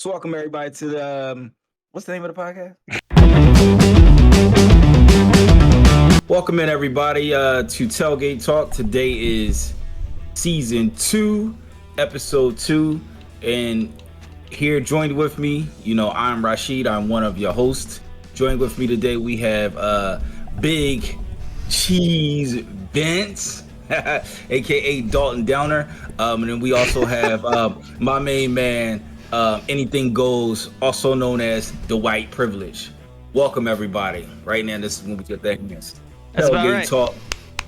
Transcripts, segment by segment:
So welcome everybody to the what's the name of the podcast? Welcome in everybody to Tailgate Talk. Today is season 2, episode 2, and here joined with me, I'm Rashid. I'm one of your hosts. Joined with me today we have Big Cheese Bents, aka Dalton Downer, and then we also have my main man. Anything goes, also known as Dwight Privilege. Welcome everybody. Right now, this is when we get that next. That's about right. Talk,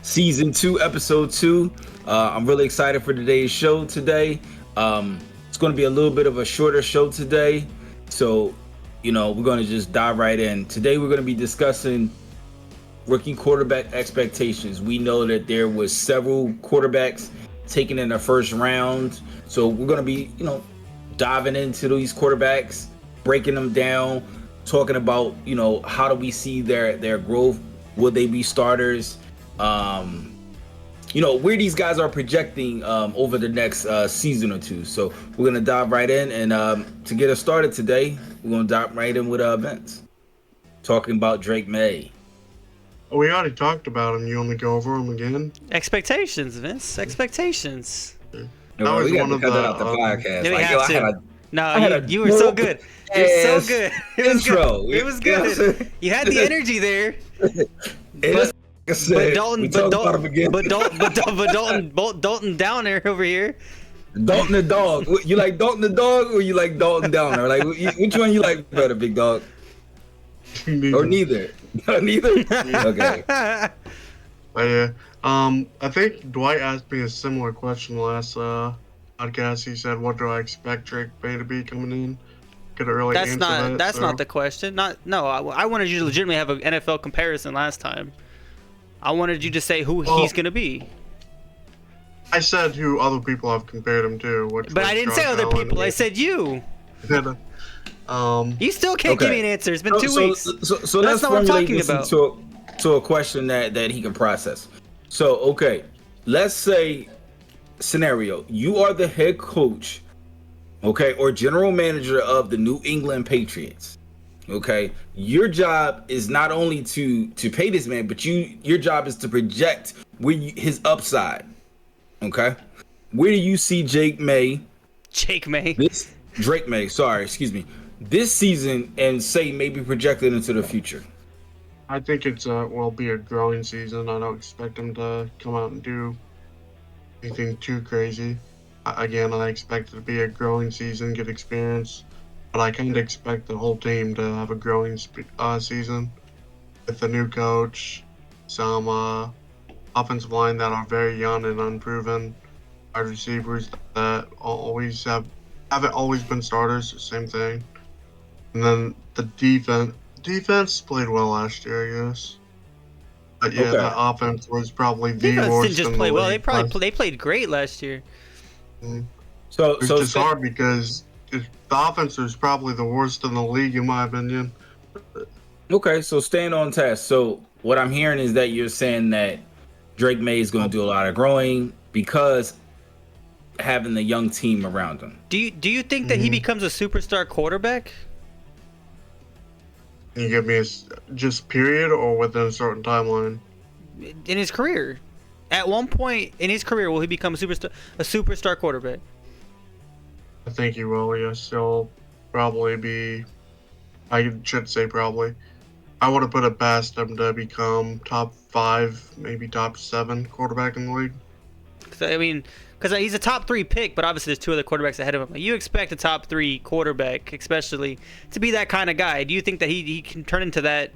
season 2, episode 2. I'm really excited for today's show today. It's going to be a little bit of a shorter show today, so we're going to just dive right in. Today we're going to be discussing rookie quarterback expectations. We know that there was several quarterbacks taken in the first round, so we're going to be, diving into these quarterbacks, breaking them down, talking about, how do we see their growth? Will they be starters? Where these guys are projecting over the next season or two. So we're gonna dive right in, and to get us started today, we're gonna dive right in with Vince, talking about Drake May. Oh, we already talked about him. You want me to go over him again? Expectations, Vince. Expectations. That was we one got of to cut the that out the podcast. Yeah, we have to. You were so good. You were so good. It was intro. good. It was good. You had the energy there. But Dalton Downer over here. Dalton the dog. You like Dalton the dog, or you like Dalton Downer? Like which one you like better, big dog? Neither. Or neither? Neither. Okay. But yeah. I think Dwight asked me a similar question last podcast. He said, "What do I expect Drake May to be coming in?" Could really That's answer not. that, Not the question. I wanted you to legitimately have an NFL comparison last time. I wanted you to say who he's gonna be. I said who other people have compared him to. But I didn't say other people. I said you. You still can't give me an answer. It's been 2 weeks. So let's not what I'm talking formulate this about. to a question that he can process. So, okay, let's say scenario, you are the head coach, okay, or general manager of the New England Patriots, okay? Your job is not only to pay this man, but your job is to project his upside, okay? Where do you see Drake May, this season, and say maybe projected into the future? I think it's will be a growing season. I don't expect him to come out and do anything too crazy. Again, I expect it to be a growing season, get experience, but I kind of expect the whole team to have a growing season with a new coach, some offensive line that are very young and unproven, wide receivers that haven't always been starters, same thing, and then the defense played well last year, I guess. But yeah, okay. The offense was probably the Defense worst. didn't just play well. They played great last year. So it's just hard because the offense is probably the worst in the league, in my opinion. Okay, so staying on task. So what I'm hearing is that you're saying that Drake May is going to do a lot of growing because having the young team around him. Do you think that he becomes a superstar quarterback? Can you give me just period or within a certain timeline? In his career, at one point in his career, will he become a superstar quarterback? I think he will. Yes, he'll probably be. I should say probably. I would have put it past him to become top 5, maybe top 7 quarterback in the league. Because he's a top 3 pick, but obviously there's 2 other quarterbacks ahead of him. You expect a top 3 quarterback, especially, to be that kind of guy. Do you think that he can turn into that?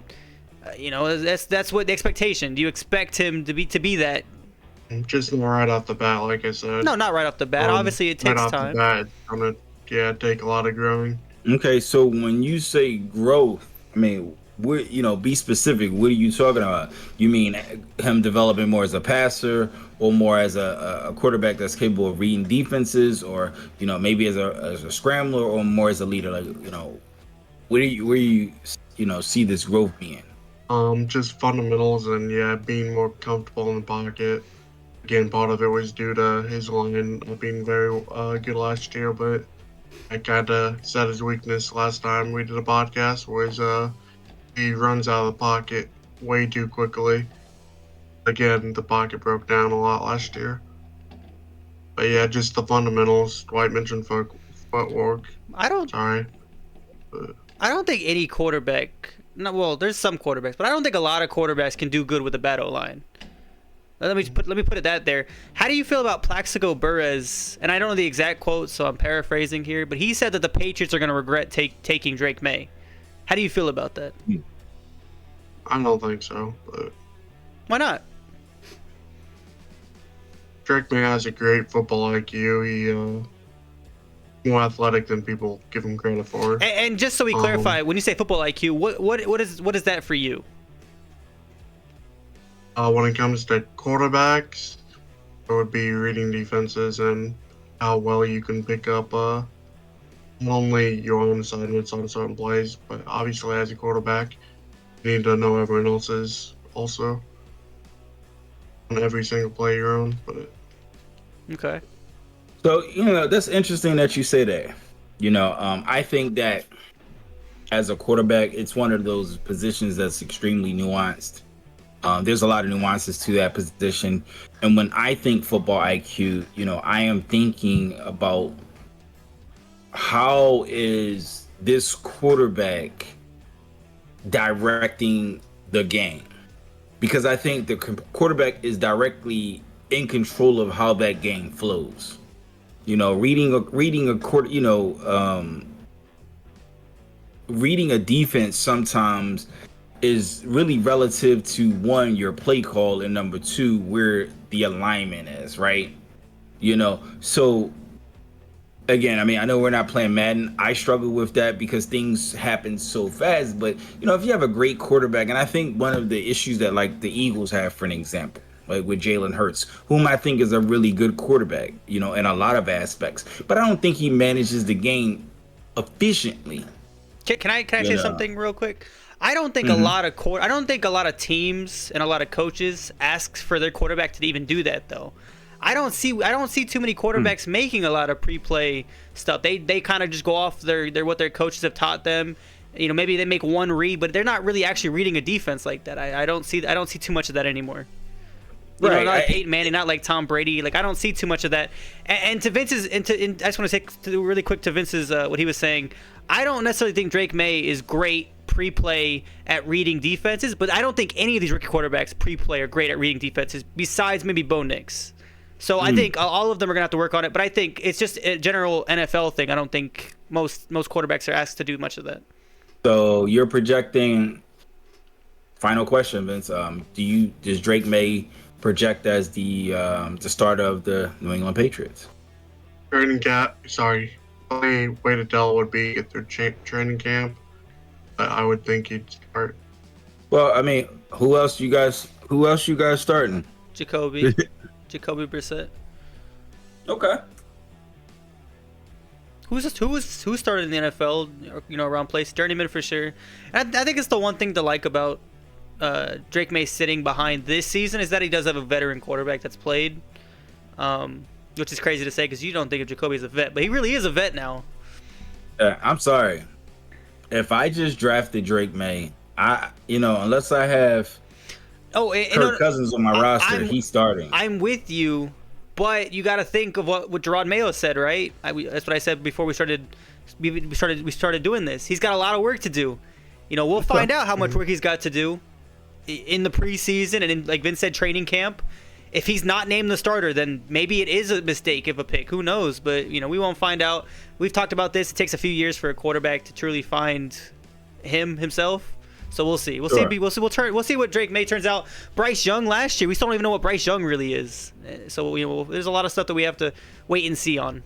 That's what the expectation. Do you expect him to be that? Just right off the bat, like I said. No, not right off the bat. Obviously, it takes right off time. The bat, I'm gonna take a lot of growing. Okay, so when you say growth, be specific. What are you talking about? You mean him developing more as a passer, or more as a quarterback that's capable of reading defenses, or maybe as a scrambler, or more as a leader? Where you see this growth being? Just fundamentals and being more comfortable in the pocket. Again, part of it was due to his line being very good last year, but I kind of said his weakness last time we did a podcast was he runs out of the pocket way too quickly. Again, the pocket broke down a lot last year. But yeah, just the fundamentals. Dwight mentioned footwork. I don't Sorry. But I don't think any quarterback. No, well, there's some quarterbacks, but I don't think a lot of quarterbacks can do good with a bad O-line. Let me put it that there. How do you feel about Plaxico Burress? And I don't know the exact quote, so I'm paraphrasing here, but he said that the Patriots are going to regret taking Drake May. How do you feel about that? I don't think so. But Why not? Drake May has a great football IQ. He more athletic than people give him credit for. And just so we clarify, when you say football IQ, what is that for you? When it comes to quarterbacks, it would be reading defenses and how well you can pick up not only your own assignments on certain plays, but obviously as a quarterback, you need to know everyone else's also on every single play you're on. But Okay. So, that's interesting that you say that. I think that as a quarterback, it's one of those positions that's extremely nuanced. There's a lot of nuances to that position. And when I think football IQ, I am thinking about how is this quarterback directing the game? Because I think the quarterback is directly in control of how that game flows. Reading a defense sometimes is really relative to one, your play call, and number two, where the alignment is, right? So again, I know we're not playing Madden. I struggle with that because things happen so fast. But if you have a great quarterback, and I think one of the issues that like the Eagles have, for an example, like with Jalen Hurts, whom I think is a really good quarterback, in a lot of aspects, but I don't think he manages the game efficiently. Can I say something real quick? I don't think a lot of teams and a lot of coaches ask for their quarterback to even do that though. I don't see too many quarterbacks making a lot of pre-play stuff. They kind of just go off their what their coaches have taught them. Maybe they make one read, but they're not really actually reading a defense like that. I don't see too much of that anymore. Not like Peyton Manning, not like Tom Brady. Like I don't see too much of that. And to Vince's, I just want to say really quick to Vince's what he was saying. I don't necessarily think Drake May is great pre-play at reading defenses, but I don't think any of these rookie quarterbacks pre-play are great at reading defenses. Besides maybe Bo Nix. So I think all of them are gonna have to work on it. But I think it's just a general NFL thing. I don't think most quarterbacks are asked to do much of that. So you're projecting. Final question, Vince. Does Drake May project as the start of the New England Patriots? training camp, sorry, only way to tell would be at their training camp. But I would think he'd start. Well, who else you guys starting? Jacoby Brissett. Okay. Who started in the NFL? Around place Journeyman for sure. And I think it's the one thing to like about Drake May sitting behind this season is that he does have a veteran quarterback that's played, which is crazy to say because you don't think of Jacoby as a vet, but he really is a vet now. I'm sorry. If I just drafted Drake May, unless I have Kirk Cousins on my roster, he's starting. I'm with you, but you got to think of what Gerard Mayo said, right? That's what I said before we started doing this. He's got a lot of work to do. We'll find out how much work he's got to do in the preseason and in, like Vince said, training camp. If he's not named the starter, then maybe it is a mistake of a pick. Who knows? But we won't find out. We've talked about this. It takes a few years for a quarterback to truly find himself. So we'll see. We'll see what Drake May turns out. Bryce Young last year, we still don't even know what Bryce Young really is. So there's a lot of stuff that we have to wait and see on.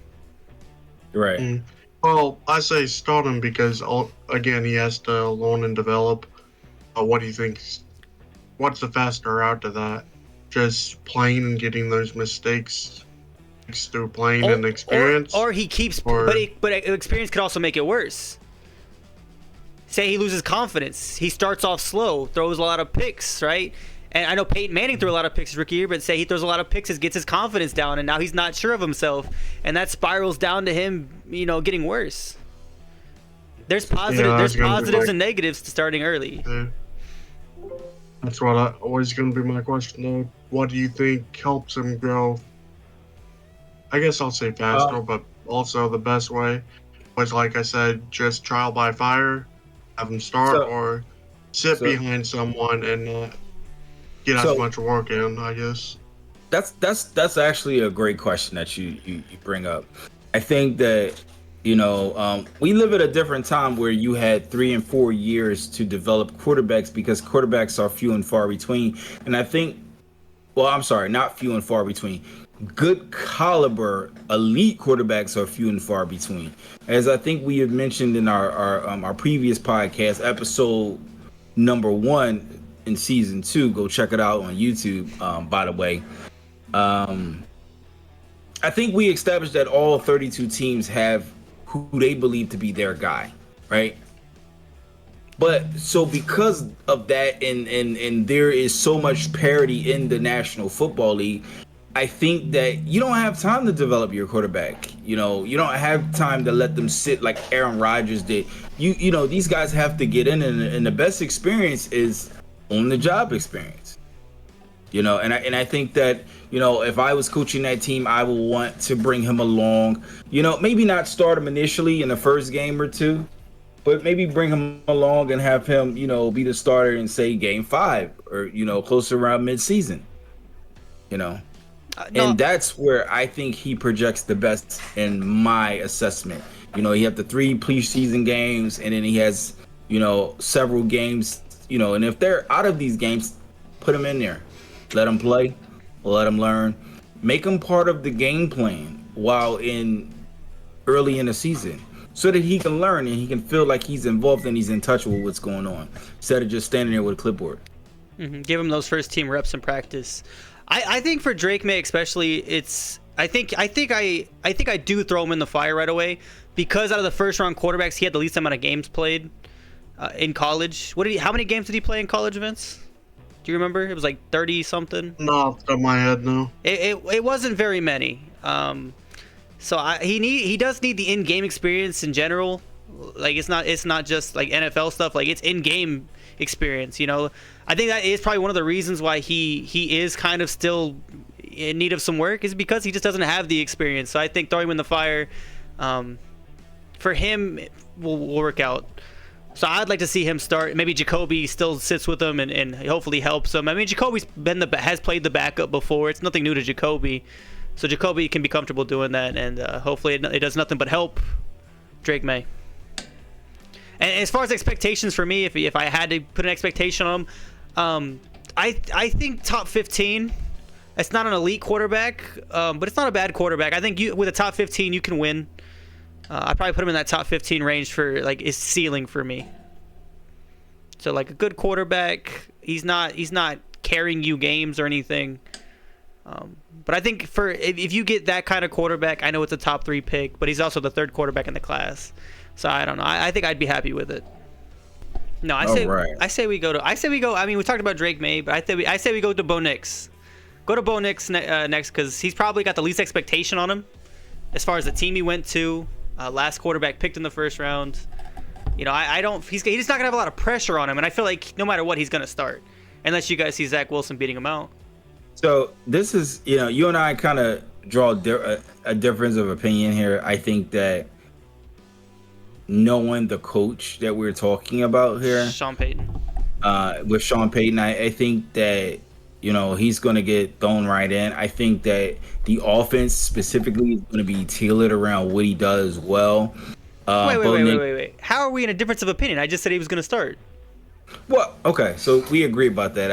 Right. Well, I say start him because again he has to learn and develop. What do you think? What's the faster route to that? Just playing and getting those mistakes through playing and experience, or he keeps, but experience could also make it worse. Say he loses confidence, he starts off slow, throws a lot of picks, right? And I know Peyton Manning threw a lot of picks his rookie year, but say he throws a lot of picks, it gets his confidence down, and now he's not sure of himself, and that spirals down to him, getting worse. There's positives and negatives to starting early. Yeah. That's always going to be my question, though. What do you think helps him grow? I guess I'll say faster, but also the best way was, like I said, just trial by fire, have him start, or sit behind someone and not get as much work in, I guess. That's actually a great question that you bring up. I think that we live at a different time where you had 3 and 4 years to develop quarterbacks because quarterbacks are few and far between. And I think, not few and far between. Good caliber elite quarterbacks are few and far between. As I think we have mentioned in our previous podcast, episode number 1 in season 2, go check it out on YouTube, by the way. I think we established that all 32 teams have who they believe to be their guy, right? But so because of that, and there is so much parity in the National Football League, I think that you don't have time to develop your quarterback. You don't have time to let them sit like Aaron Rodgers did. These guys have to get in, and the best experience is on the job experience. And I think that, if I was coaching that team, I would want to bring him along. Maybe not start him initially in the first game or two, but maybe bring him along and have him, be the starter in, say, game 5 or, closer around mid-season. No. And that's where I think he projects the best in my assessment. He have the 3 preseason games, and then he has, several games, and if they're out of these games, put him in there. Let him play, let him learn, make him part of the game plan while early in the season, so that he can learn and he can feel like he's involved and he's in touch with what's going on, instead of just standing there with a clipboard. Mm-hmm. Give him those first team reps in practice. I think for Drake May especially, I think I do throw him in the fire right away, because out of the first round quarterbacks, he had the least amount of games played in college. How many games did he play in college, Vince? Do you remember? It was like 30 something. No, off the top of my head, no. It wasn't very many. So he does need the in-game experience in general. Like it's not just like NFL stuff. Like it's in-game experience. I think that is probably one of the reasons why he is kind of still in need of some work, is because he just doesn't have the experience. So I think throwing him in the fire, for him, will work out. So I'd like to see him start. Maybe Jacoby still sits with him and hopefully helps him. I mean, Jacoby's has played the backup before. It's nothing new to Jacoby. So Jacoby can be comfortable doing that, and hopefully it does nothing but help Drake May. And as far as expectations for me, if I had to put an expectation on him, I think top 15. It's not an elite quarterback, but it's not a bad quarterback. I think with a top 15 you can win. I'd probably put him in that top 15 range for like his ceiling for me. So like a good quarterback, he's not carrying you games or anything. But I think if you get that kind of quarterback, I know it's a top 3 pick, but he's also the 3rd quarterback in the class. So I don't know. I think I'd be happy with it. No, I say we go. I mean, we talked about Drake May, but I say we go to Bo Nix. Go to Bo Nix next, because he's probably got the least expectation on him as far as the team he went to. Last quarterback picked in the first round. I don't. He's just not gonna have a lot of pressure on him, and I feel like no matter what, he's gonna start, unless you guys see Zach Wilson beating him out. So this is, you and I kind of draw a difference of opinion here. I think that knowing the coach that we're talking about here, Sean Payton, with Sean Payton, I think that he's going to get thrown right in. I think that the offense specifically is going to be tailored around what he does well. Wait. How are we in a difference of opinion? I just said he was going to start. Well, okay, so we agree about that.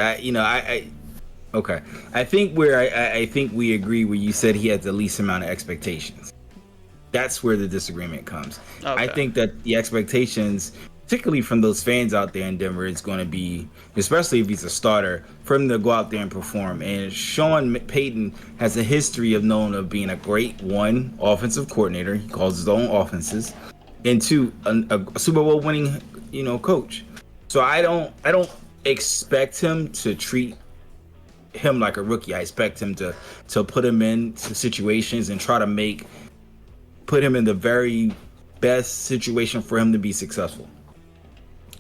Okay. I think we agree where you said he has the least amount of expectations. That's where the disagreement comes. Okay. I think that the expectations, particularly from those fans out there in Denver, is going to be, especially if he's a starter, for him to go out there and perform. And Sean Payton has a history of being a great, one, offensive coordinator. He calls his own offenses, and 2, a Super Bowl winning, coach. So I don't expect him to treat him like a rookie. I expect him to put him into situations and try to put him in the very best situation for him to be successful.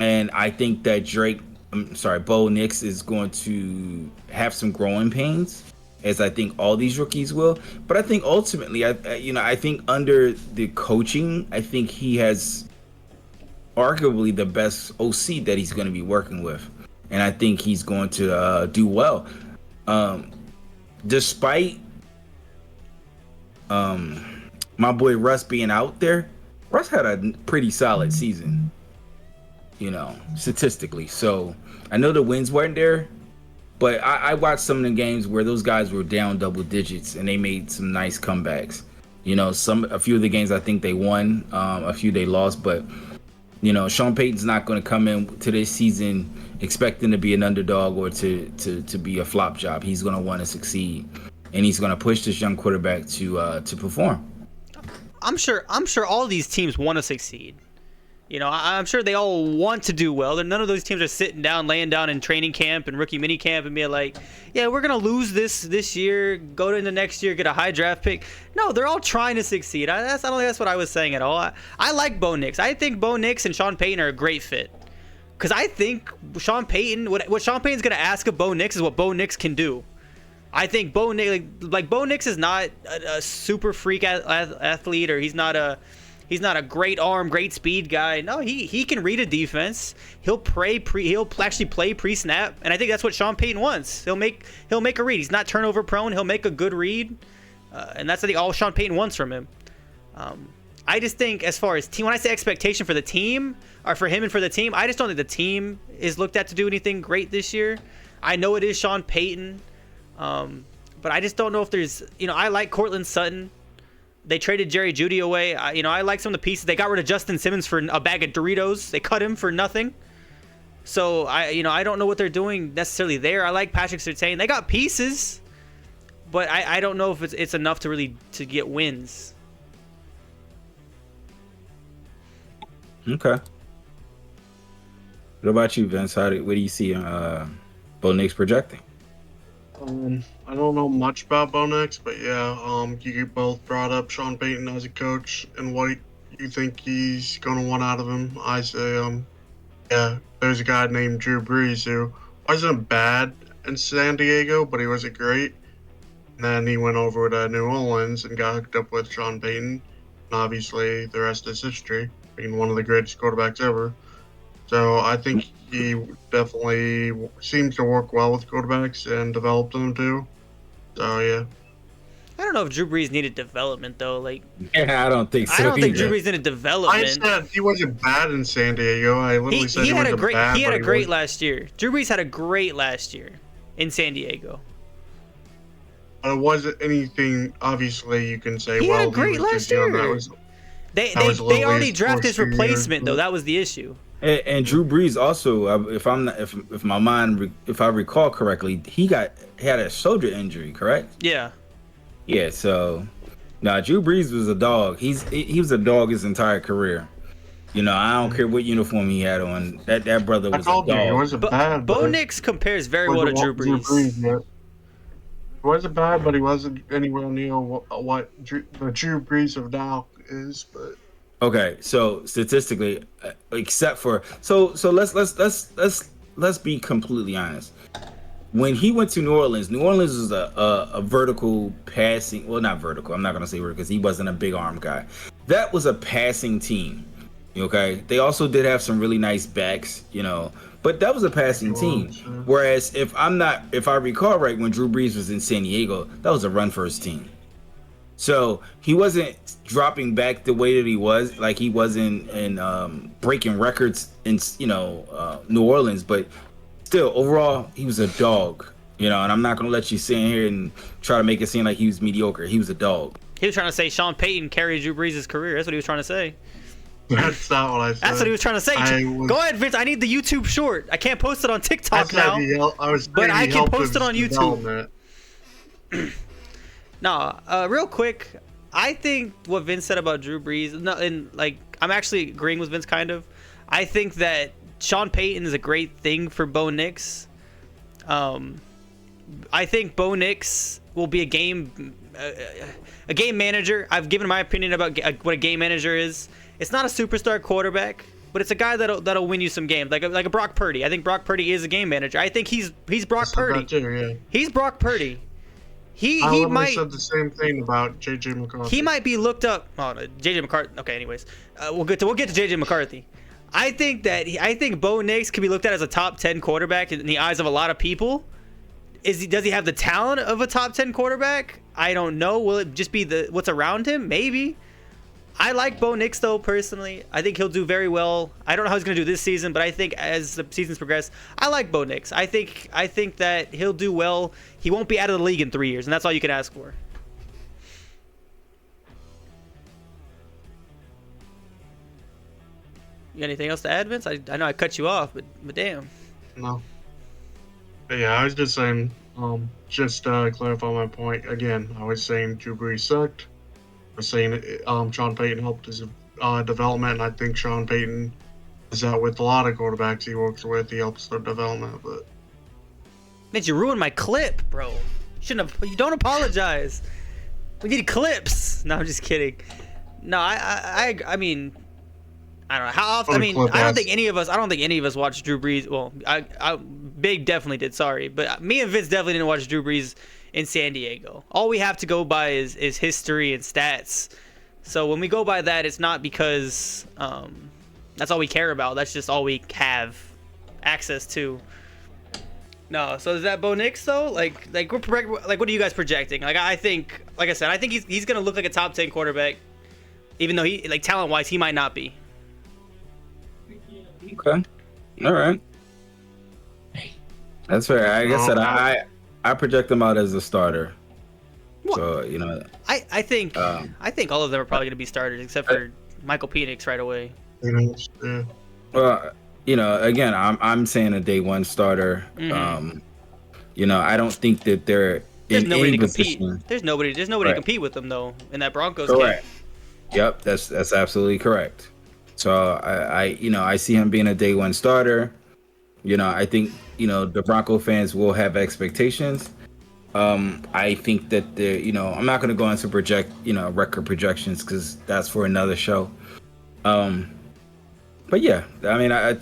And I think that Bo Nix is going to have some growing pains, as I think all these rookies will. But I think ultimately, I think under the coaching, I think he has arguably the best OC that he's going to be working with, and I think he's going to do well. Despite my boy Russ being out there, Russ had a pretty solid season, statistically. So I know the wins weren't there, but I watched some of the games where those guys were down double digits and they made some nice comebacks. A few of the games I think they won, a few they lost, but Sean Payton's not going to come into this season expecting to be an underdog or to be a flop job. He's going to want to succeed, and he's going to push this young quarterback to perform. I'm sure all these teams want to succeed. I'm sure they all want to do well. None of those teams are laying down in training camp and rookie mini camp and being like, yeah, we're going to lose this year, go into next year, get a high draft pick. No, they're all trying to succeed. I don't think that's what I was saying at all. I like Bo Nix. I think Bo Nix and Sean Payton are a great fit. Because I think Sean Payton, what Sean Payton's going to ask of Bo Nix is what Bo Nix can do. I think Bo Nix, Bo Nix is not a super freak athlete, or he's not a great arm, great speed guy. No, he can read a defense. He'll actually play pre-snap, and I think that's what Sean Payton wants. He'll make a read. He's not turnover prone. He'll make a good read, and that's I think all Sean Payton wants from him. I just think as far as team, when I say expectation for the team or for him and for the team, I just don't think the team is looked at to do anything great this year. I know it is Sean Payton, but I just don't know if there's I like Cortland Sutton. They traded Jerry Jeudy away. I like some of the pieces. They got rid of Justin Simmons for a bag of Doritos. They cut him for nothing. So I don't know what they're doing necessarily there. I like Patrick Surtain. They got pieces, but I don't know if it's enough to get wins. Okay. What about you, Vince? What do you see Bo Nix projecting? I don't know much about Bo Nix, but yeah, you both brought up Sean Payton as a coach and what you think he's going to want out of him. I say, there's a guy named Drew Brees who wasn't bad in San Diego, but he wasn't great. And then he went over to New Orleans and got hooked up with Sean Payton. And obviously, the rest is history, being one of the greatest quarterbacks ever. So I think he definitely seems to work well with quarterbacks and develop them too. So yeah. I don't know if Drew Brees needed development though. I don't think so. I don't think either. Drew Brees needed development. I said he wasn't bad in San Diego. I literally said he wasn't bad. He had a great last year. Drew Brees had a great last year in San Diego. It wasn't anything. Obviously, you can say, He had a great last year. They already drafted his replacement though. That was the issue. And Drew Brees also, if I recall correctly, he had a shoulder injury, correct? Yeah. Yeah. So, Drew Brees was a dog. He was a dog his entire career. I don't care what uniform he had on. That brother was a dog. It wasn't bad. Bo Nix compares very well to Drew Brees. It wasn't bad, but he wasn't anywhere near what the Drew Brees of now is. But okay, so statistically, except for so let's be completely honest. When he went to New Orleans was a vertical passing. Well, not vertical. I'm not gonna say vertical because he wasn't a big arm guy. That was a passing team. Okay, they also did have some really nice backs, but that was a passing team. Whereas if I recall right, when Drew Brees was in San Diego, that was a run first team. So he wasn't dropping back the way that he was, like he wasn't in breaking records in New Orleans, but still overall he was a dog. And I'm not gonna let you sit in here and try to make it seem like he was mediocre. He was a dog. He was trying to say Sean Payton carried Drew Brees' career. That's what he was trying to say. That's not what I said. That's what he was trying to say. Go ahead, Vince. I need the YouTube short. I can't post it on TikTok now, but I can post it on YouTube. Real quick, I think what Vince said about Drew Brees, I'm actually agreeing with Vince kind of. I think that Sean Payton is a great thing for Bo Nix. I think Bo Nix will be a game manager. I've given my opinion about what a game manager is. It's not a superstar quarterback, but it's a guy that'll win you some games, like a Brock Purdy. I think Brock Purdy is a game manager. I think he's Brock Purdy. Too, yeah. He's Brock Purdy. I might said the same thing about JJ McCarthy. He might be looked up. Oh, no, JJ McCarthy. Okay, anyways, we'll get to JJ McCarthy. I think Bo Nix can be looked at as a top 10 quarterback in the eyes of a lot of people. Does he have the talent of a top 10 quarterback? I don't know. Will it just be what's around him? Maybe. I like Bo Nix though, personally. I think he'll do very well. I don't know how he's going to do this season, but I think as the seasons progress, I like Bo Nix. I think that he'll do well. He won't be out of the league in 3 years, and that's all you can ask for. You got anything else to add, Vince? I know I cut you off, but damn. No. But yeah, I was just saying, just to clarify my point, again, I was saying Drew Brees sucked. I was saying Sean Payton helped his development, and I think Sean Payton is that with a lot of quarterbacks he works with, he helps their development. But Vince, you ruined my clip, bro. You don't apologize. We need clips. No, I'm just kidding. No, I mean, I don't know how often. I mean, I don't think any of us watched Drew Brees. Well, Big definitely did. Sorry, but me and Vince definitely didn't watch Drew Brees in San Diego. All we have to go by is history and stats. So when we go by that, it's not because that's all we care about. That's just all we have access to. No, so is that Bo Nix though? Like what are you guys projecting? Like I said, I think he's gonna look like a top 10 quarterback, even though he talent wise he might not be. Okay. All right. That's fair. Like I said, I project him out as a starter. What? So, you know. I think all of them are probably going to be starters except for Michael Penix right away. yeah. Well, you know, again, I'm saying a day one starter. Mm-hmm. You know, I don't think that they're There's in nobody any to compete. position. There's nobody Right. to compete with them though in that Broncos Correct. game. Yep, that's absolutely correct. So I see him being a day one starter. You know, I think, you know, the Bronco fans will have expectations. I think that I'm not going to go into record projections because that's for another show. But yeah, I mean, I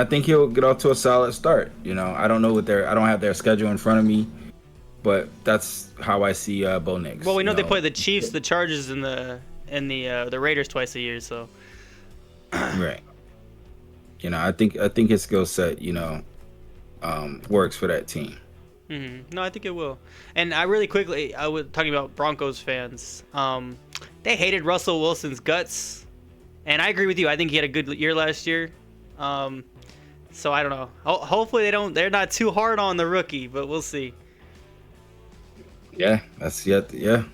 think he'll get off to a solid start. You know, I don't know I don't have their schedule in front of me, but that's how I see Bo Nix. Well, we know they play the Chiefs, the Chargers, and the Raiders twice a year, so. Right. You know, I think his skill set, works for that team. Mm-hmm. No, I think it will. And I was talking about Broncos fans. They hated Russell Wilson's guts, and I agree with you. I think he had a good year last year. So I don't know. Hopefully they're not too hard on the rookie, but we'll see. Yeah, yeah.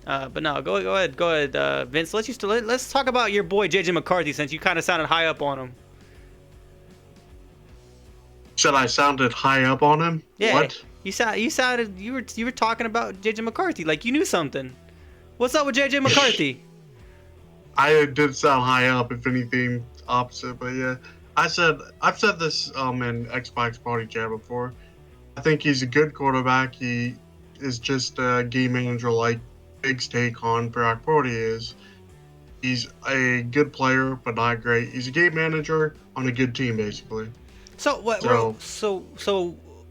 But no, go ahead, Vince. Let's talk about your boy JJ McCarthy since you kind of sounded high up on him. Said I sounded high up on him? Yeah. What? You were talking about JJ McCarthy like you knew something. What's up with JJ McCarthy? I did sound high up, if anything, opposite. But yeah, I've said this in Xbox Party Chat before. I think he's a good quarterback. He is just a game manager like Big's take on Brock Purdy is. He's a good player, but not great. He's a game manager on a good team, basically. So what? So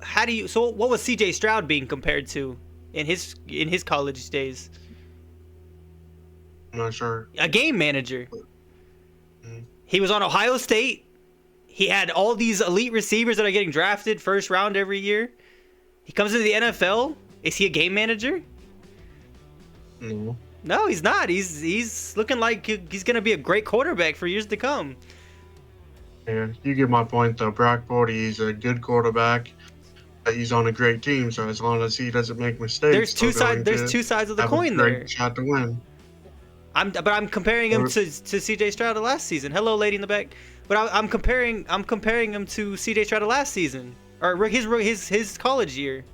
how do you? So what was C.J. Stroud being compared to in his college days? I'm not sure. A game manager. He was on Ohio State. He had all these elite receivers that are getting drafted first round every year. He comes into the NFL. Is he a game manager? No. No, he's not. He's looking like he's gonna be a great quarterback for years to come. Yeah, you get my point though. Brock Purdy, he's a good quarterback. He's on a great team, so as long as he doesn't make mistakes, There's two sides of the coin there. Great shot to win. I'm comparing him to C.J. Stroud of last season. Hello, lady in the back. But I'm comparing him to C.J. Stroud of last season or his college year.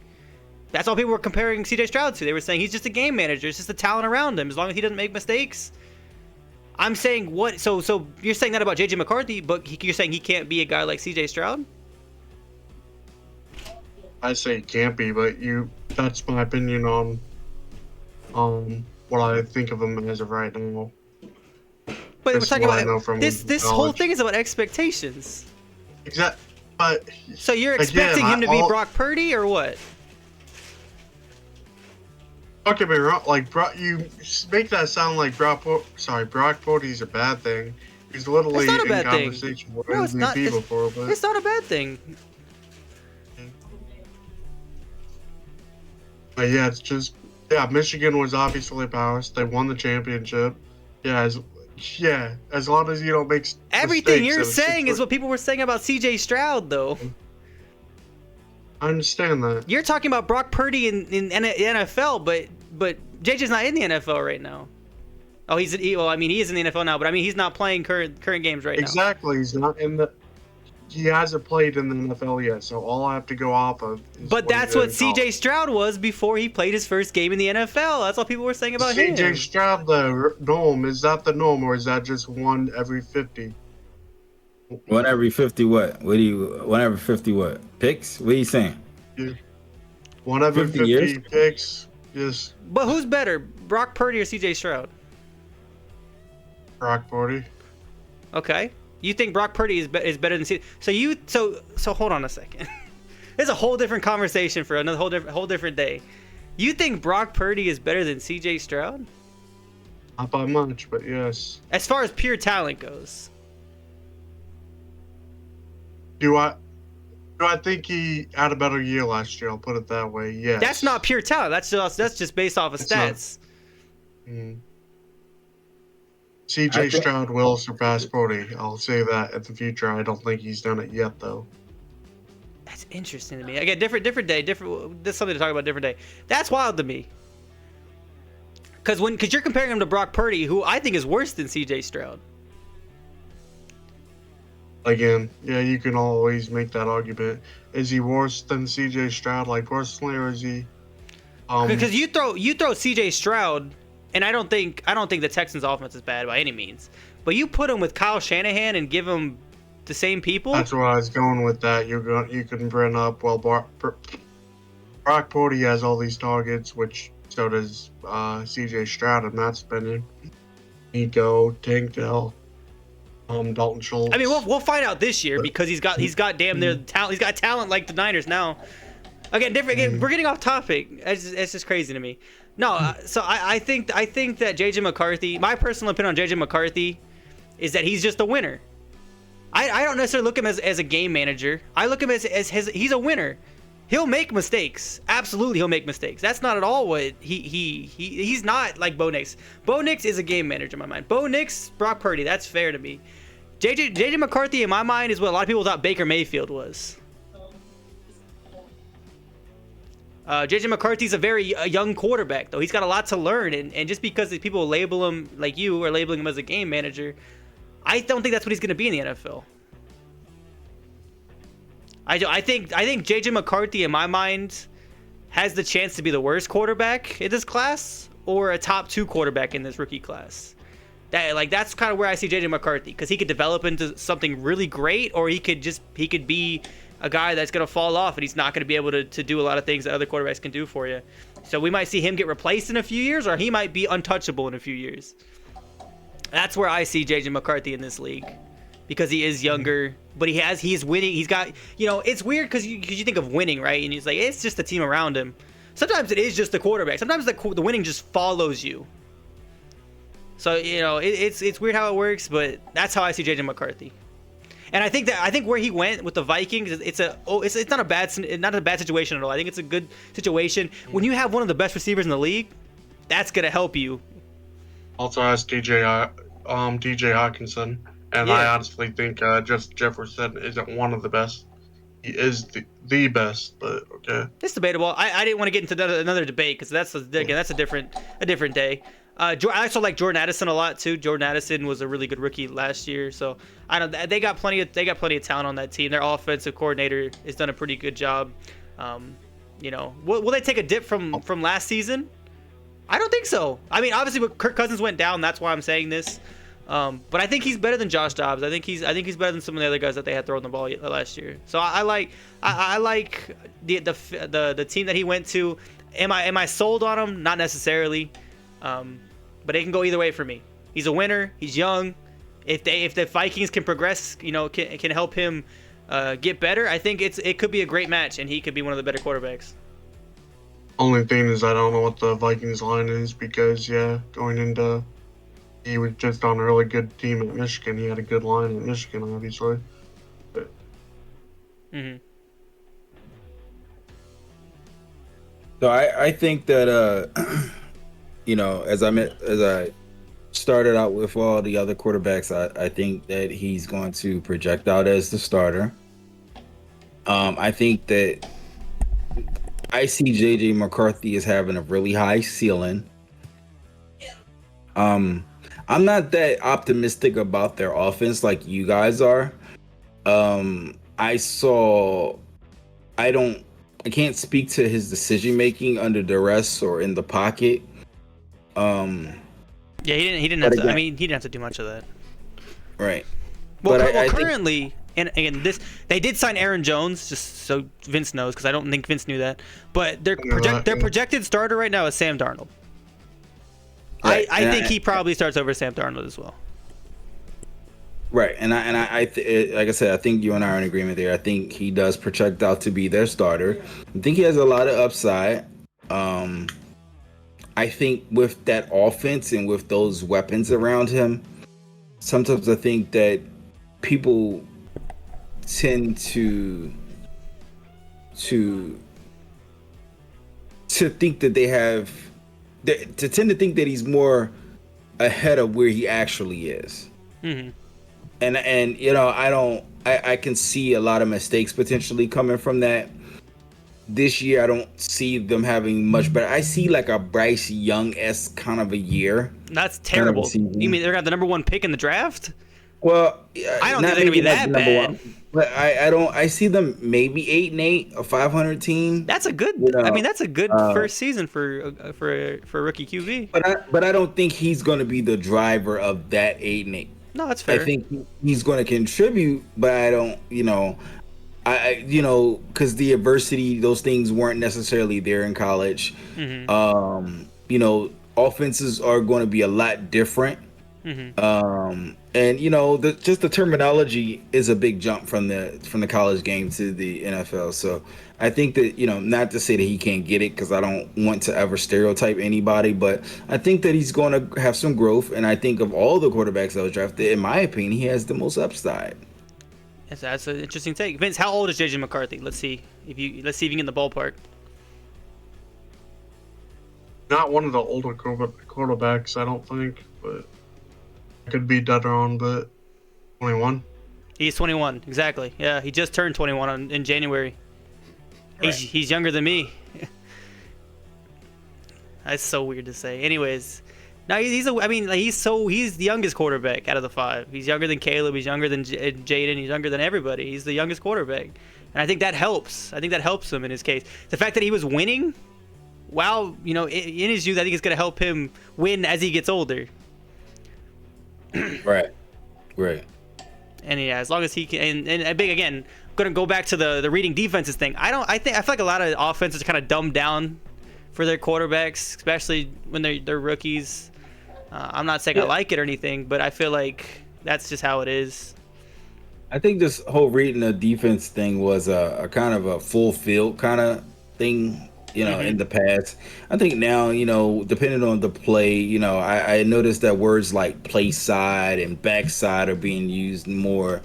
That's all people were comparing C.J. Stroud to. They were saying he's just a game manager. It's just the talent around him. As long as he doesn't make mistakes. I'm saying what? So you're saying that about J.J. McCarthy, but you're saying he can't be a guy like C.J. Stroud? I say it can't be, but that's my opinion on what I think of him as of right now. But we're This is talking what I about know from this whole college. thing is about expectations. Exactly. But So you're again, expecting him to be Brock Purdy or what? Don't get me wrong. Like, you make that sound like Brock Purdy's a bad thing. He's literally It's not a in bad thing. conversation with No, it's not. MVP before, but It's not a bad thing. yeah, it's just Michigan was obviously powerless. They won the championship. As long as you don't make Everything mistakes you're saying is what people were saying about CJ Stroud, though. I understand that. You're talking about Brock Purdy in NFL, but JJ's not in the NFL right now. Oh, he is in the NFL now, but I mean he's not playing current games right now. Exactly, he's not in the. He hasn't played in the NFL yet, so all I have to go off of. But that's what CJ Stroud was before he played his first game in the NFL. That's what people were saying about him. CJ Stroud, the norm, is that the norm, or is that just 1 every 50? 1 every 50 what? 1 every 50 what? Picks? What are you saying? Yeah. 1 every 50 picks. Yes. But who's better, Brock Purdy or CJ Stroud? Brock Purdy. Okay. You think Brock Purdy is better than CJ? So hold on a second. It's a whole different conversation for another whole different day. You think Brock Purdy is better than CJ Stroud? Not by much, but yes. As far as pure talent goes. Do I think he had a better year last year? I'll put it that way. Yes. That's not pure talent. That's just based off of stats. CJ Stroud will surpass Purdy. I'll say that in the future. I don't think he's done it yet, though. That's interesting to me. Again, different day. That's something to talk about. Different day. That's wild to me. Because you're comparing him to Brock Purdy, who I think is worse than CJ Stroud. Again, you can always make that argument. Is he worse than CJ Stroud, like personally, or is he? Because you throw CJ Stroud, and I don't think the Texans' offense is bad by any means. But you put him with Kyle Shanahan and give him the same people. That's where I was going with that. You can bring up Brock Purdy has all these targets, which so does CJ Stroud, and that's been Nico, Tank Dell. Dalton Schultz. I mean, we'll find out this year because he's got damn near talent. He's got talent like the Niners now. Again, we're getting off topic. It's just crazy to me. No, so I think that JJ McCarthy. My personal opinion on JJ McCarthy is that he's just a winner. I don't necessarily look at him as a game manager. I look at him as he's a winner. He'll make mistakes. Absolutely, he'll make mistakes. That's not at all what he's not like Bo Nix. Bo Nix is a game manager in my mind. Bo Nix, Brock Purdy. That's fair to me. JJ McCarthy in my mind is what a lot of people thought Baker Mayfield was. JJ McCarthy's a very young quarterback, though. He's got a lot to learn, and just because people label him like you are labeling him as a game manager, I don't think that's what he's going to be in the NFL. I think JJ McCarthy in my mind has the chance to be the worst quarterback in this class or a top 2 quarterback in this rookie class. That's kind of where I see JJ McCarthy, because he could develop into something really great, or he could be a guy that's going to fall off and he's not going to be able to do a lot of things that other quarterbacks can do for you. So we might see him get replaced in a few years, or he might be untouchable in a few years. That's where I see JJ McCarthy in this league, because he is younger, but he's winning. He's got, it's weird because you think of winning, right? And it's like, it's just the team around him. Sometimes it is just the quarterback. Sometimes the winning just follows you. So, it's weird how it works, but that's how I see JJ McCarthy. And I think where he went with the Vikings, it's not a bad situation at all. I think it's a good situation. When you have one of the best receivers in the league, that's gonna help you. Also has DJ Hawkinson, and I honestly think Justin Jefferson isn't one of the best. He is the best, but okay. It's debatable. I didn't want to get into another debate because that's a different day. I also like Jordan Addison a lot too. Jordan Addison was a really good rookie last year, so they got plenty of talent on that team. Their offensive coordinator has done a pretty good job. Will they take a dip from last season? I don't think so. I mean, obviously, Kirk Cousins went down. That's why I'm saying this. But I think he's better than Josh Dobbs. I think he's better than some of the other guys that they had throwing the ball last year. So I like the team that he went to. Am I sold on him? Not necessarily. But it can go either way for me. He's a winner. He's young. If the Vikings can progress, can help him get better, I think it could be a great match, and he could be one of the better quarterbacks. Only thing is I don't know what the Vikings line is because going into he was just on a really good team at Michigan. He had a good line at Michigan, obviously. But... So I think that as I started out with all the other quarterbacks, I think that he's going to project out as the starter. I think that I see JJ McCarthy as having a really high ceiling. I'm not that optimistic about their offense like you guys are. I can't speak to his decision making under duress or in the pocket. Yeah, he didn't have to. I mean, he didn't have to do much of that. Right. Well, I currently, and again, they did sign Aaron Jones, just so Vince knows, because I don't think Vince knew that. But their projected starter right now is Sam Darnold. Right. I think he probably starts over Sam Darnold as well. Right, and like I said, I think you and I are in agreement there. I think he does project out to be their starter. I think he has a lot of upside. I think with that offense and with those weapons around him, sometimes I think that people tend to think that tend to think that he's more ahead of where he actually is. Mm-hmm. And I can see a lot of mistakes potentially coming from that. This year, I don't see them having much better. I see like a Bryce Young-esque kind of a year. That's terrible. You mean they're got the number 1 pick in the draft? Well, I don't think they're gonna be that bad. But I see them maybe 8-8, a 500 team. That's a good. I mean, that's a good first season for a rookie QB. But I don't think he's going to be the driver of that 8-8. No, that's fair. I think he's going to contribute, but I don't. Because the adversity, those things weren't necessarily there in college. Mm-hmm. Offenses are going to be a lot different. Mm-hmm. And just the terminology is a big jump from the college game to the NFL. So I think that, not to say that he can't get it, because I don't want to ever stereotype anybody, but I think that he's going to have some growth. And I think of all the quarterbacks that was drafted, in my opinion, he has the most upside. That's an interesting take. Vince, how old is JJ McCarthy? Let's see if you can get in the ballpark. Not one of the older quarterbacks, I don't think, but I could be dead wrong, but 21. He's 21, exactly. Yeah, he just turned 21 in January. Right. He's younger than me. That's so weird to say. Anyways, now he's the youngest quarterback out of the 5. He's younger than Caleb. He's younger than Jaden. He's younger than everybody. He's the youngest quarterback, and I think that helps. I think that helps him in his case. The fact that he was winning, in his youth, I think it's going to help him win as he gets older. Right. And yeah, as long as he can, and big again, going to go back to the reading defenses thing. I feel like a lot of offenses are kind of dumbed down for their quarterbacks, especially when they're rookies. I'm not saying I like it or anything, but I feel like that's just how it is. I think this whole reading the defense thing was a kind of a full field kind of thing, in the past. I think now, depending on the play, I noticed that words like play side and backside are being used more.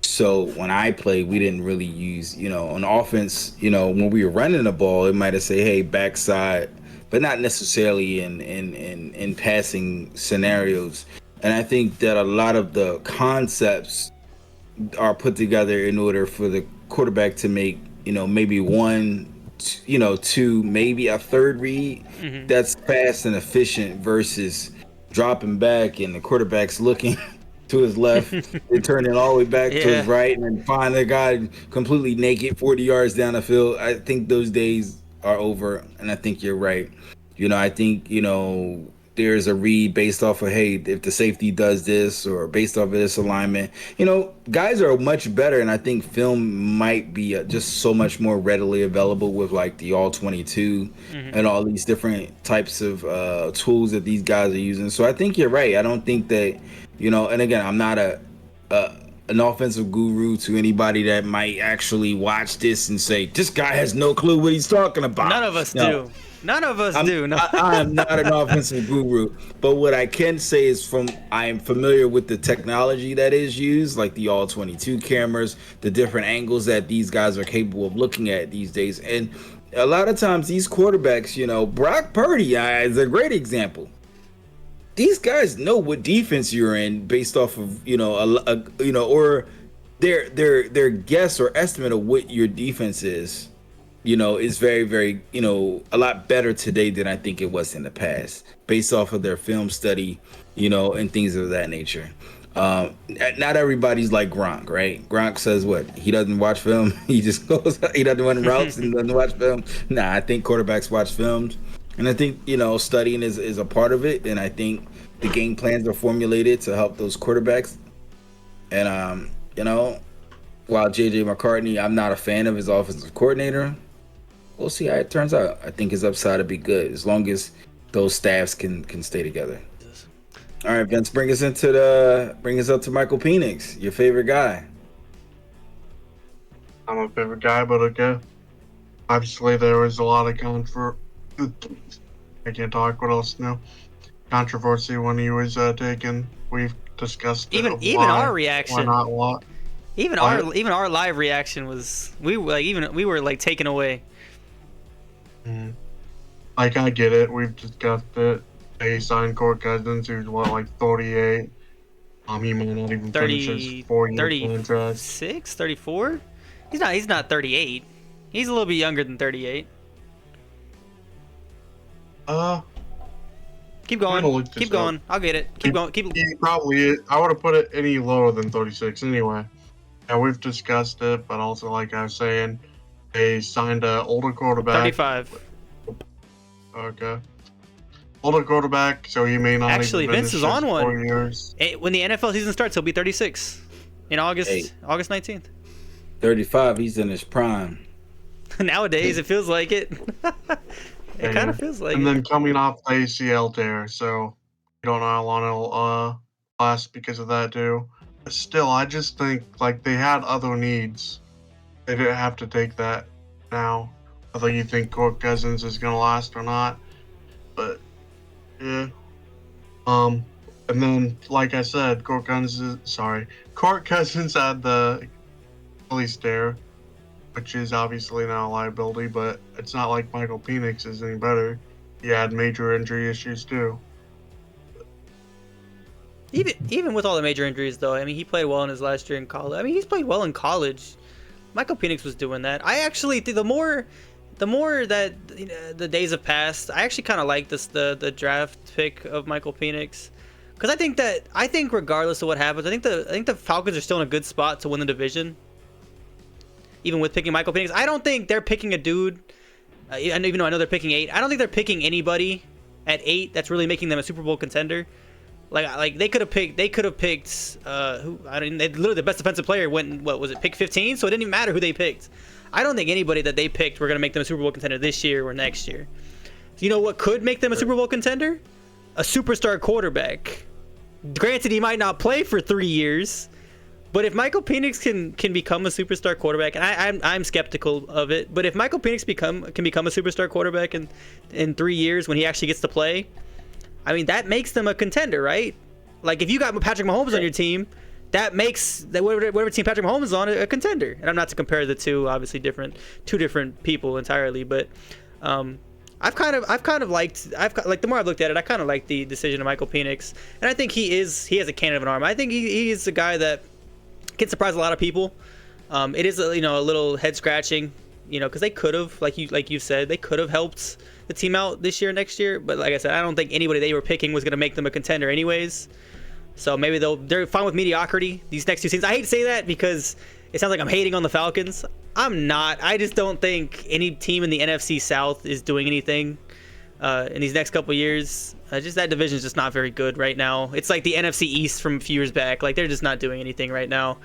So when I played, we didn't really use, on offense, when we were running the ball, it might have said, hey, backside, but not necessarily in passing scenarios. And I think that a lot of the concepts are put together in order for the quarterback to make, maybe 1, 2, maybe a third read that's fast and efficient versus dropping back and the quarterback's looking to his left and turning all the way back to his right and then find the guy completely naked 40 yards down the field. I think those days are over, and I think you're right. I think, there's a read based off of, hey, if the safety does this or based off of this alignment. Guys are much better, and I think film might be just so much more readily available with like the all 22 and all these different types of tools that these guys are using. So I think you're right. I don't think that, and again, I'm not an offensive guru to anybody that might actually watch this and say, this guy has no clue what he's talking about. None of us do. None of us do. No. I am not an offensive guru, but what I can say is I am familiar with the technology that is used, like the all 22 cameras, the different angles that these guys are capable of looking at these days. And a lot of times these quarterbacks, Brock Purdy is a great example. These guys know what defense you're in based off of, or their guess or estimate of what your defense is. Is very, very, a lot better today than I think it was in the past, based off of their film study, and things of that nature. Not everybody's like Gronk, right? Gronk says what? He doesn't watch film. He just goes, he doesn't run routes and doesn't watch film. Nah, I think quarterbacks watch films. And I think, studying is a part of it. And I think the game plans are formulated to help those quarterbacks. And, while J.J. McCartney, I'm not a fan of his offensive coordinator. We'll see how it turns out. I think his upside will be good as long as those staffs can stay together. All right, Vince, bring us up to Michael Penix, your favorite guy. I'm a favorite guy, but okay. Obviously, there was a lot of I can't talk. What else now? Controversy when he was taken. We've discussed even our reaction. Why not what? Even our live reaction was we were taken away. Like, I get it. We've discussed it. They signed Kirk Cousins, who's 38. He might not even finish his 4-year contract. 34? He's not 38. He's a little bit younger than 38. Keep going. Keep going. I'll get it. Keep going. He probably is. I would have put it any lower than 36 anyway. Yeah, we've discussed it, but also, like I was saying, they signed an older quarterback. 35. Okay. Older quarterback, so he may not actually even Vince is on one. 4 years. When the NFL season starts, he'll be 36 in August 19th. 35, he's in his prime. Nowadays, it feels like it. It kind of feels like and it. Then coming off the ACL tear, so you don't know how long it'll last because of that too. But still, I just think they had other needs. They didn't have to take that now. Whether you think Kirk Cousins is gonna last or not, but yeah. And then, like I said, Kirk Cousins had the Achilles tear, which is obviously now a liability, but it's not like Michael Penix is any better. He had major injury issues too. Even with all the major injuries, though, I mean, he played well in his last year in college. I mean, he's played well in college. Michael Penix was doing that. I actually think the more that the days have passed, I actually kind of like the draft pick of Michael Penix, because I think regardless of what happens, I think the Falcons are still in a good spot to win the division. Even with picking Michael Penix, I don't think they're picking a dude. Even though I know they're picking 8, I don't think they're picking anybody at 8 that's really making them a Super Bowl contender. Like they could have picked who literally the best defensive player went, what was it, pick 15? So it didn't even matter who they picked. I don't think anybody that they picked were going to make them a Super Bowl contender this year or next year. So you know what could make them a Super Bowl contender? A superstar quarterback. Granted, he might not play for 3 years, but if Michael Penix can become a superstar quarterback, and I'm skeptical of it, but if Michael Penix can become a superstar quarterback in 3 years when he actually gets to play, I mean, that makes them a contender, right? Like, if you got Patrick Mahomes on your team, that makes whatever team Patrick Mahomes is on a contender. And I'm not to compare the two, obviously two different people entirely, but I've kind of liked the more I've looked at it, I kind of like the decision of Michael Penix, and I think he has a cannon of an arm. I think he is a guy that can surprise a lot of people. It is a little head scratching, because they could have, like you said, they could have helped the team out this year, next year. But like I said, I don't think anybody they were picking was going to make them a contender anyways. So maybe they're fine with mediocrity these next 2 seasons. I hate to say that because it sounds like I'm hating on the Falcons. I'm not. I just don't think any team in the NFC South is doing anything. in these next couple years. Just that division is just not very good right now. It's like the NFC East from a few years back. Like they're just not doing anything right now.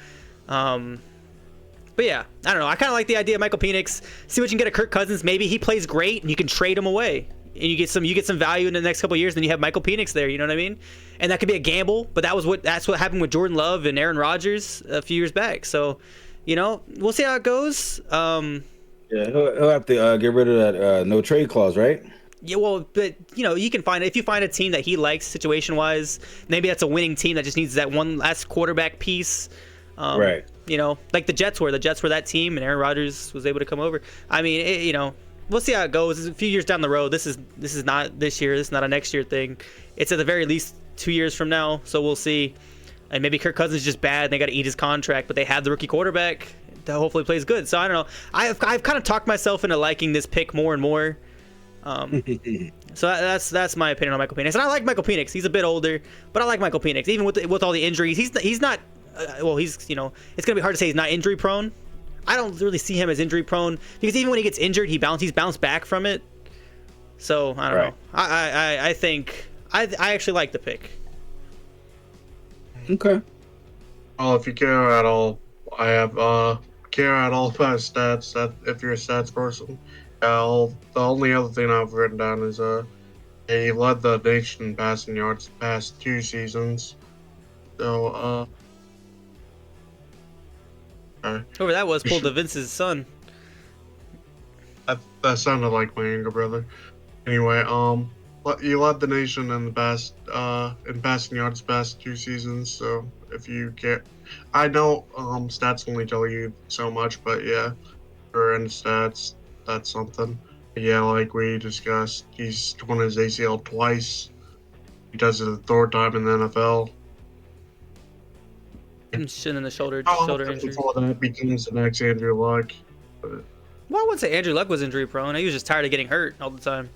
But yeah, I don't know. I kind of like the idea of Michael Penix. See what you can get at Kirk Cousins. Maybe he plays great and you can trade him away. And you get some value in the next couple of years. Then you have Michael Penix there. You know what I mean? And that could be a gamble. But that's what happened with Jordan Love and Aaron Rodgers a few years back. So, we'll see how it goes. Yeah, he'll have to get rid of that no trade clause, right? Yeah, well, but you can if you find a team that he likes situation-wise, maybe that's a winning team that just needs that one last quarterback piece. Right. Like the Jets were that team, and Aaron Rodgers was able to come over. I mean, we'll see how it goes. A few years down the road. This is not this year. This is not a next year thing. It's at the very least 2 years from now. So we'll see. And maybe Kirk Cousins is just bad. And they got to eat his contract, but they have the rookie quarterback that hopefully plays good. So I don't know. I've kind of talked myself into liking this pick more and more. So that's my opinion on Michael Penix. And I like Michael Penix. He's a bit older, but I like Michael Penix. Even with all the injuries, he's not. It's gonna be hard to say he's not injury prone. I don't really see him as injury prone because even when he gets injured, he's bounced back from it. So I don't know. I think I actually like the pick. Okay. Well, if you care at all, I have care at all about stats. That if you're a stats person, the only other thing I've written down is he led the nation in passing yards the past 2 seasons. So Whoever that was pulled Vince's son. That sounded like my younger brother. Anyway, you led the nation in the past in passing yards the past 2 seasons. So if you care, I know stats only tell you so much, but yeah, for in stats, that's something. Yeah, like we discussed, he's torn his ACL twice. He does it the 3rd time in the NFL. Shin in the shoulder injury. Before that becomes the next Andrew Luck. Well, I wouldn't say Andrew Luck was injury prone. He was just tired of getting hurt all the time.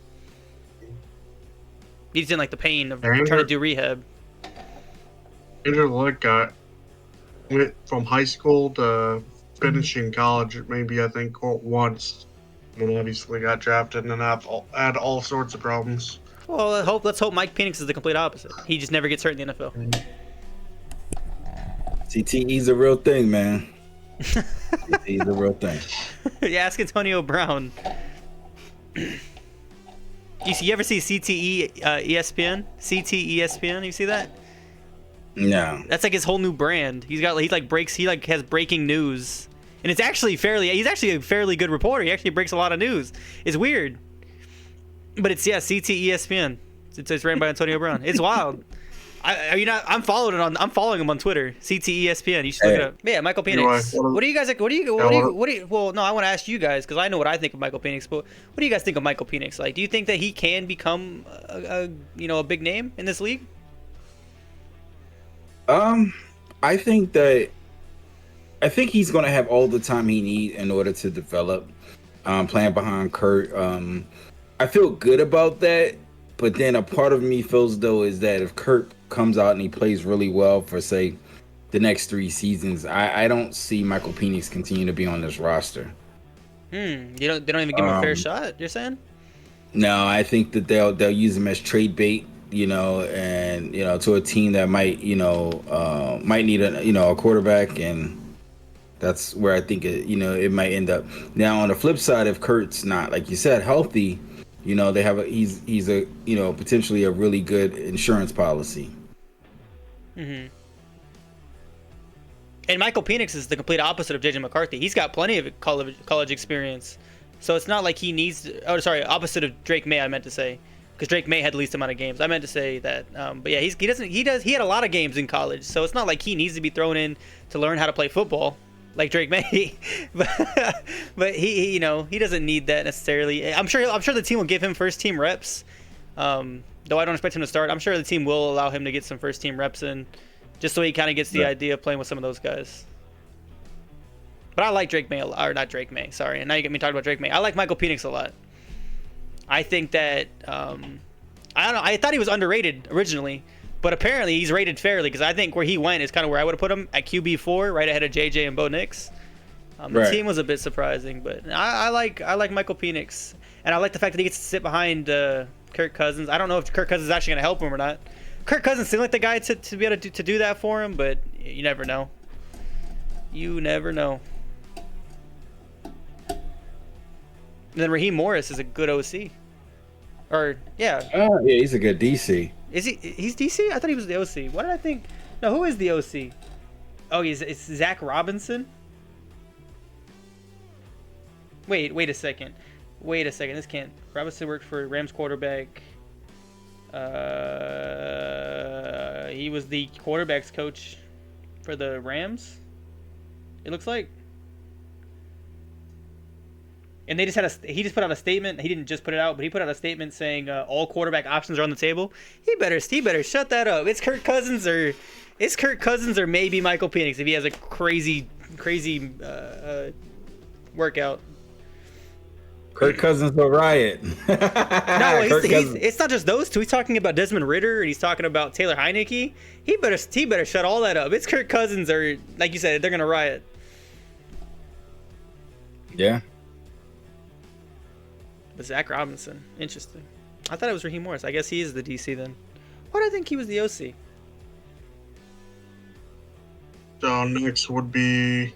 He just didn't like the pain of trying to do rehab. Andrew Luck went from high school to finishing college, maybe I think once, and obviously got drafted and had all sorts of problems. Well, let's hope Mike Penix is the complete opposite. He just never gets hurt in the NFL. CTE's a real thing, man. CTE's a real thing. Yeah, ask Antonio Brown. You ever see CTE ESPN? CTE ESPN, you see that? No. That's like his whole new brand. He has breaking news. And he's actually a fairly good reporter. He actually breaks a lot of news. It's weird. But it's CTE ESPN. It's ran by Antonio Brown. It's wild. I'm following him on Twitter. CTE ESPN. You should look it up. Yeah, Michael Penix. What do you guys like? Well, no, I want to ask you guys because I know what I think of Michael Penix. But what do you guys think of Michael Penix? Like, do you think that he can become a big name in this league? I think he's going to have all the time he needs in order to develop. Playing behind Kurt, I feel good about that. But then a part of me feels though is that if Kurt comes out and he plays really well for say the next 3 seasons, I don't see Michael Penix continue to be on this roster. They don't even give him a fair shot. You're saying? No, I think that they'll use him as trade bait, and to a team that might need a quarterback, and that's where I think it might end up. Now on the flip side, if Kurt's not, like you said, healthy, they have he's a potentially a really good insurance policy. Mm-hmm. And Michael Penix is the complete opposite of JJ McCarthy. He's got plenty of college experience, so it's not like he needs. Opposite of Drake May, I meant to say, because Drake May had the least amount of games. I meant to say that, but yeah, he had a lot of games in college, so it's not like he needs to be thrown in to learn how to play football like Drake May. but he doesn't need that necessarily. I'm sure the team will give him first team reps. Though I don't expect him to start. I'm sure the team will allow him to get some first team reps in, just so he kind of gets the idea of playing with some of those guys. But I like Drake May, or not Drake May, sorry. And now you get me talking about Drake May. I like Michael Penix a lot. I think that, I don't know, I thought he was underrated originally, but apparently he's rated fairly, because I think where he went is kind of where I would have put him, at QB4, right ahead of JJ and Bo Nix. The team was a bit surprising, but I like Michael Penix. And I like the fact that he gets to sit behind Kirk Cousins. I don't know if Kirk Cousins is actually going to help him or not. Kirk Cousins seemed like the guy to be able to do that for him, but you never know. You never know. And then Raheem Morris is a good OC. Or, yeah. Oh, yeah, he's a good DC. Is he? He's DC? I thought he was the OC. What did I think? No, who is the OC? Oh, it's Zach Robinson? Wait a second. This can't. Robinson worked for Rams quarterback. He was the quarterback's coach for the Rams. It looks like. And they he just put out a statement. He didn't just put it out, but he put out a statement saying all quarterback options are on the table. He better shut that up. It's Kirk Cousins or maybe Michael Penix if he has a crazy workout. Kirk Cousins will riot. No, it's not just those two. He's talking about Desmond Ridder and he's talking about Taylor Heineke. He better shut all that up. It's Kirk Cousins or, like you said, they're gonna riot. Yeah. But Zach Robinson, interesting. I thought it was Raheem Morris. I guess he is the DC then. Why do I think he was the OC? So next would be.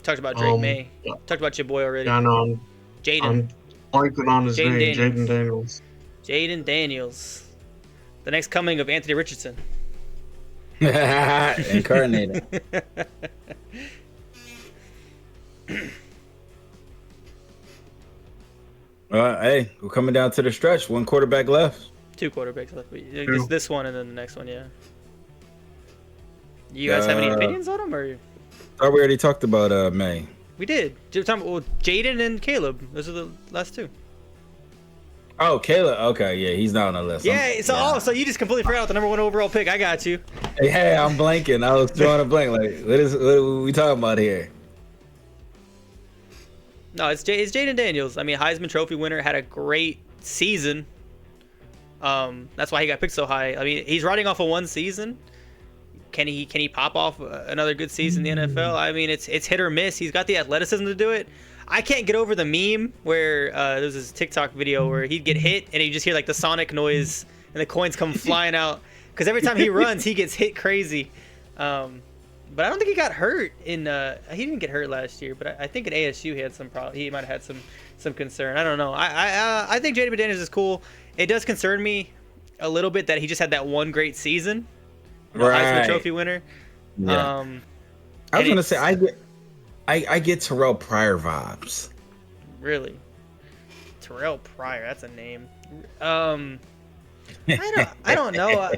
Talked about Drake May. Yeah. Talked about your boy already. Yeah, no, Jaden. I'm blanking on his name. Jaden Daniels. Jaden Daniels. The next coming of Anthony Richardson. Incarnated. Hey, we're coming down to the stretch. One quarterback left. 2 quarterbacks left. This one and then the next one, yeah. You guys have any opinions on them, or? Thought we already talked about May. We did. Jaden and Caleb. Those are the last 2. Oh, Caleb. Okay, yeah, he's not on the list. Yeah. So you just completely forgot the number 1 overall pick. I got you. Hey, I'm blanking. I was drawing a blank. Like, what are we talking about here? No, it's Jaden Daniels. I mean, Heisman Trophy winner, had a great season. That's why he got picked so high. I mean, he's riding off of 1 season. Can he pop off another good season in the NFL? I mean, it's hit or miss. He's got the athleticism to do it. I can't get over the meme where there's this TikTok video where he'd get hit and you just hear like the sonic noise and the coins come flying out. Because every time he runs, he gets hit crazy. But I don't think he got hurt he didn't get hurt last year, but I think at ASU he had some problem. He might have had some concern. I don't know. I think Jaden Daniels is cool. It does concern me a little bit that he just had that 1 great season. Right. Heisman Trophy winner. Yeah. I was gonna say I get Terrell Pryor vibes. Really? Terrell Pryor, that's a name. I don't know.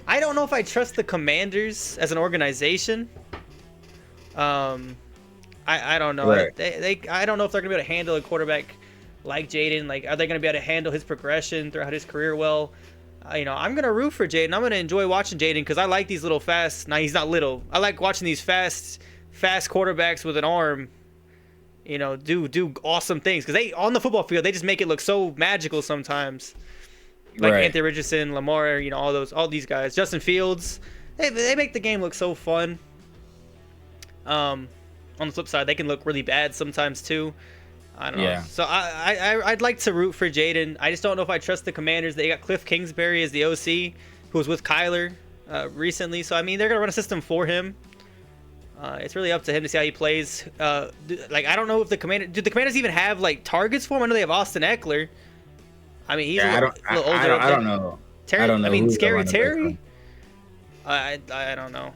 I don't know if I trust the Commanders as an organization. I don't know. Right. I don't know if they're gonna be able to handle a quarterback like Jaden. Like, are they gonna be able to handle his progression throughout his career well? I'm gonna root for Jaden. I'm gonna enjoy watching Jaden because I like these little fast. Now he's not little. I like watching these fast quarterbacks with an arm. Do awesome things because they on the football field they just make it look so magical sometimes. Like right. Anthony Richardson, Lamar, all these guys. Justin Fields, they make the game look so fun. On the flip side, they can look really bad sometimes too. I don't know. So I'd like to root for Jaden. I just don't know if I trust the Commanders. They got Cliff Kingsbury as the OC, who was with Kyler recently. So I mean, they're gonna run a system for him. It's really up to him to see how he plays. I don't know if the Commanders even have like targets for him. I know they have Austin Eckler. I mean, he's a little older. I don't know. Terry, I don't know. Scary Terry. I don't know.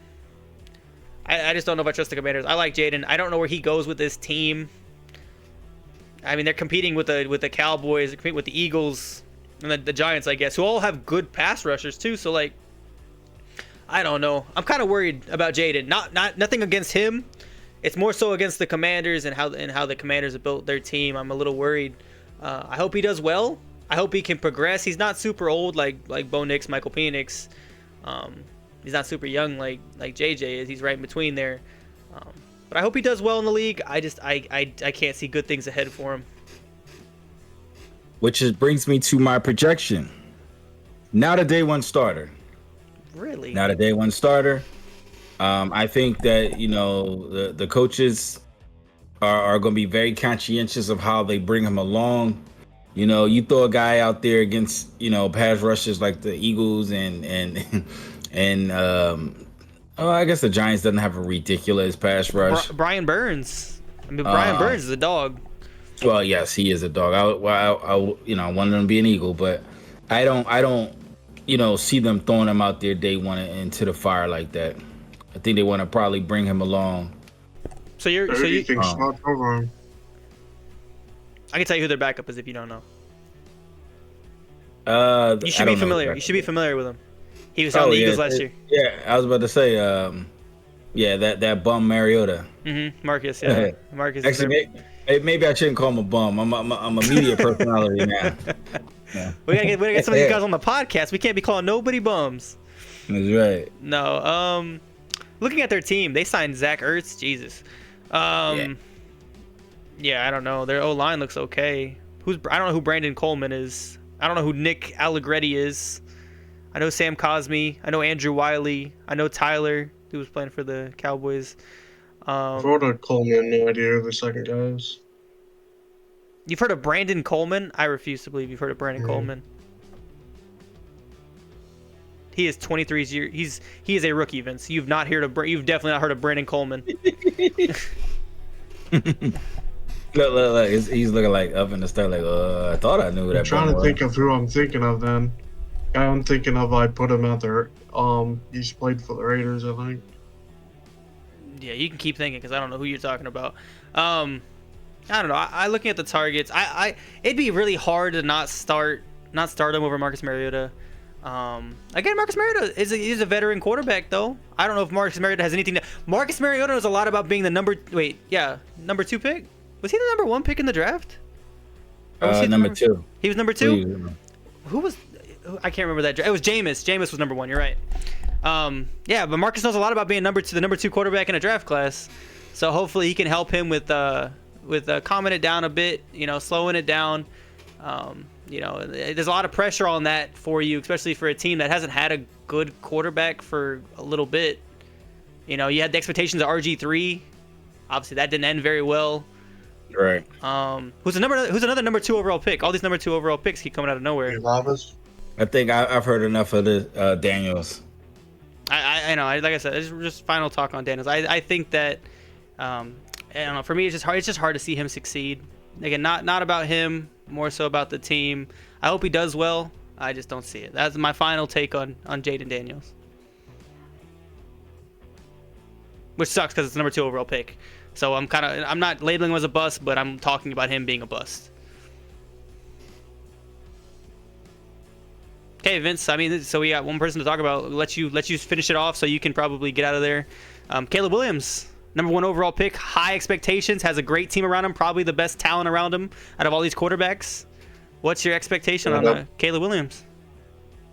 I just don't know if I trust the Commanders. I like Jaden. I don't know where he goes with this team. I mean, they're competing with the Cowboys, they're competing with the Eagles, and the Giants, I guess, who all have good pass rushers too. So like, I don't know. I'm kind of worried about Jaden. Nothing against him. It's more so against the Commanders and how the Commanders have built their team. I'm a little worried. I hope he does well. I hope he can progress. He's not super old like Bo Nix, Michael Penix. He's not super young like JJ is. He's right in between there. But I hope he does well in the league. I can't see good things ahead for him. Which brings me to my projection. Not a day 1 starter. Really? Not a day 1 starter. I think that the coaches are going to be very conscientious of how they bring him along. You know, you throw a guy out there against, pass rushers like the Eagles and I guess the Giants doesn't have a ridiculous pass rush. Brian Burns. I mean, Brian Burns is a dog. Well, yes, he is a dog. I wanted him to be an Eagle, but I don't, see them throwing him out there day one into the fire like that. I think they want to probably bring him along. So you think starts over him? I can tell you who their backup is if you don't know. You should be familiar. You should be familiar with him. He was on the Eagles last year. Yeah, I was about to say, that bum Mariota. Marcus, yeah. Marcus. Actually, maybe I shouldn't call him a bum. I'm a media personality now. Yeah. We gotta get some of these guys on the podcast. We can't be calling nobody bums. That's right. No. Looking at their team, they signed Zach Ertz. Jesus. Yeah, I don't know. Their O-line looks okay. I don't know who Brandon Coleman is. I don't know who Nick Allegretti is. I know Sam Cosmi. I know Andrew Wiley. I know Tyler, who was playing for the Cowboys. I've heard of Coleman, no idea who the second guy is. You've heard of Brandon Coleman? I refuse to believe you've heard of Brandon Coleman. He is 23 years. He is a rookie, Vince. You've definitely not heard of Brandon Coleman. Look, he's looking like up in the start, like, I thought I knew that. I'm trying to think of who I'm thinking of then. Guy I'm thinking of, I put him out there. He's played for the Raiders, I think. Yeah, you can keep thinking because I don't know who you're talking about. I don't know. I looking at the targets. It'd be really hard to not start him over Marcus Mariota. Again, Marcus Mariota is a veteran quarterback, though. I don't know if Marcus Mariota has anything to. Marcus Mariota knows a lot about being the number 2 pick. Was he the number 1 pick in the draft? Or was he number 2. He was number 2. Who was? I can't remember that. It was Jameis. Jameis was number 1. You're right. Yeah, but Marcus knows a lot about being the number 2 quarterback in a draft class. So hopefully he can help him with calming it down a bit. Slowing it down. There's a lot of pressure on that for you, especially for a team that hasn't had a good quarterback for a little bit. You had the expectations of RG3. Obviously, that didn't end very well. Right. Who's another number 2 overall pick? All these number 2 overall picks keep coming out of nowhere. I think I've heard enough of this Daniels. I know. Like I said, it's just final talk on Daniels. I think that I don't know. For me, it's just hard. It's just hard to see him succeed. Again, not about him, more so about the team. I hope he does well. I just don't see it. That's my final take on Jaden Daniels, which sucks because it's the number 2 overall pick. So I'm not labeling him as a bust, but I'm talking about him being a bust. Okay, Vince. I mean, so we got one person to talk about. Let you finish it off, so you can probably get out of there. Caleb Williams, number 1 overall pick, high expectations, has a great team around him, probably the best talent around him out of all these quarterbacks. What's your expectation on Caleb Williams?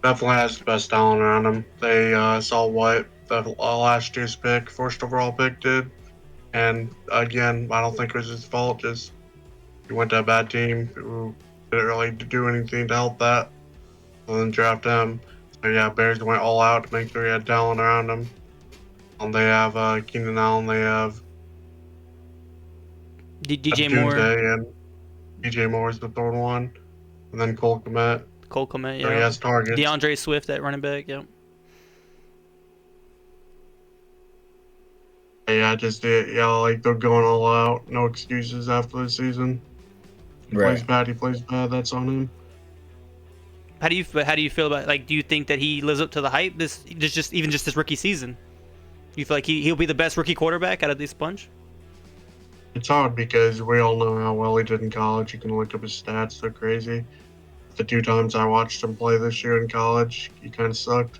Definitely has the best talent around him. They saw what the last year's first overall pick did. And again, I don't think it was his fault. Just he went to a bad team who didn't really do anything to help that. And then draft him. So yeah, Bears went all out to make sure he had talent around him. And they have Keenan Allen. They have DJ Moore. And DJ Moore is the third one. And then Cole Kmet. Yeah. So he has targets. DeAndre Swift at running back. Yep. Yeah, like they're going all out. No excuses after the season. He plays bad. That's on him. How do you feel about, like, do you think that he lives up to the hype this rookie season? Do you feel like he'll be the best rookie quarterback out of this bunch? It's hard because we all know how well he did in college. You can look up his stats; they're crazy. The 2 times I watched him play this year in college, he kind of sucked.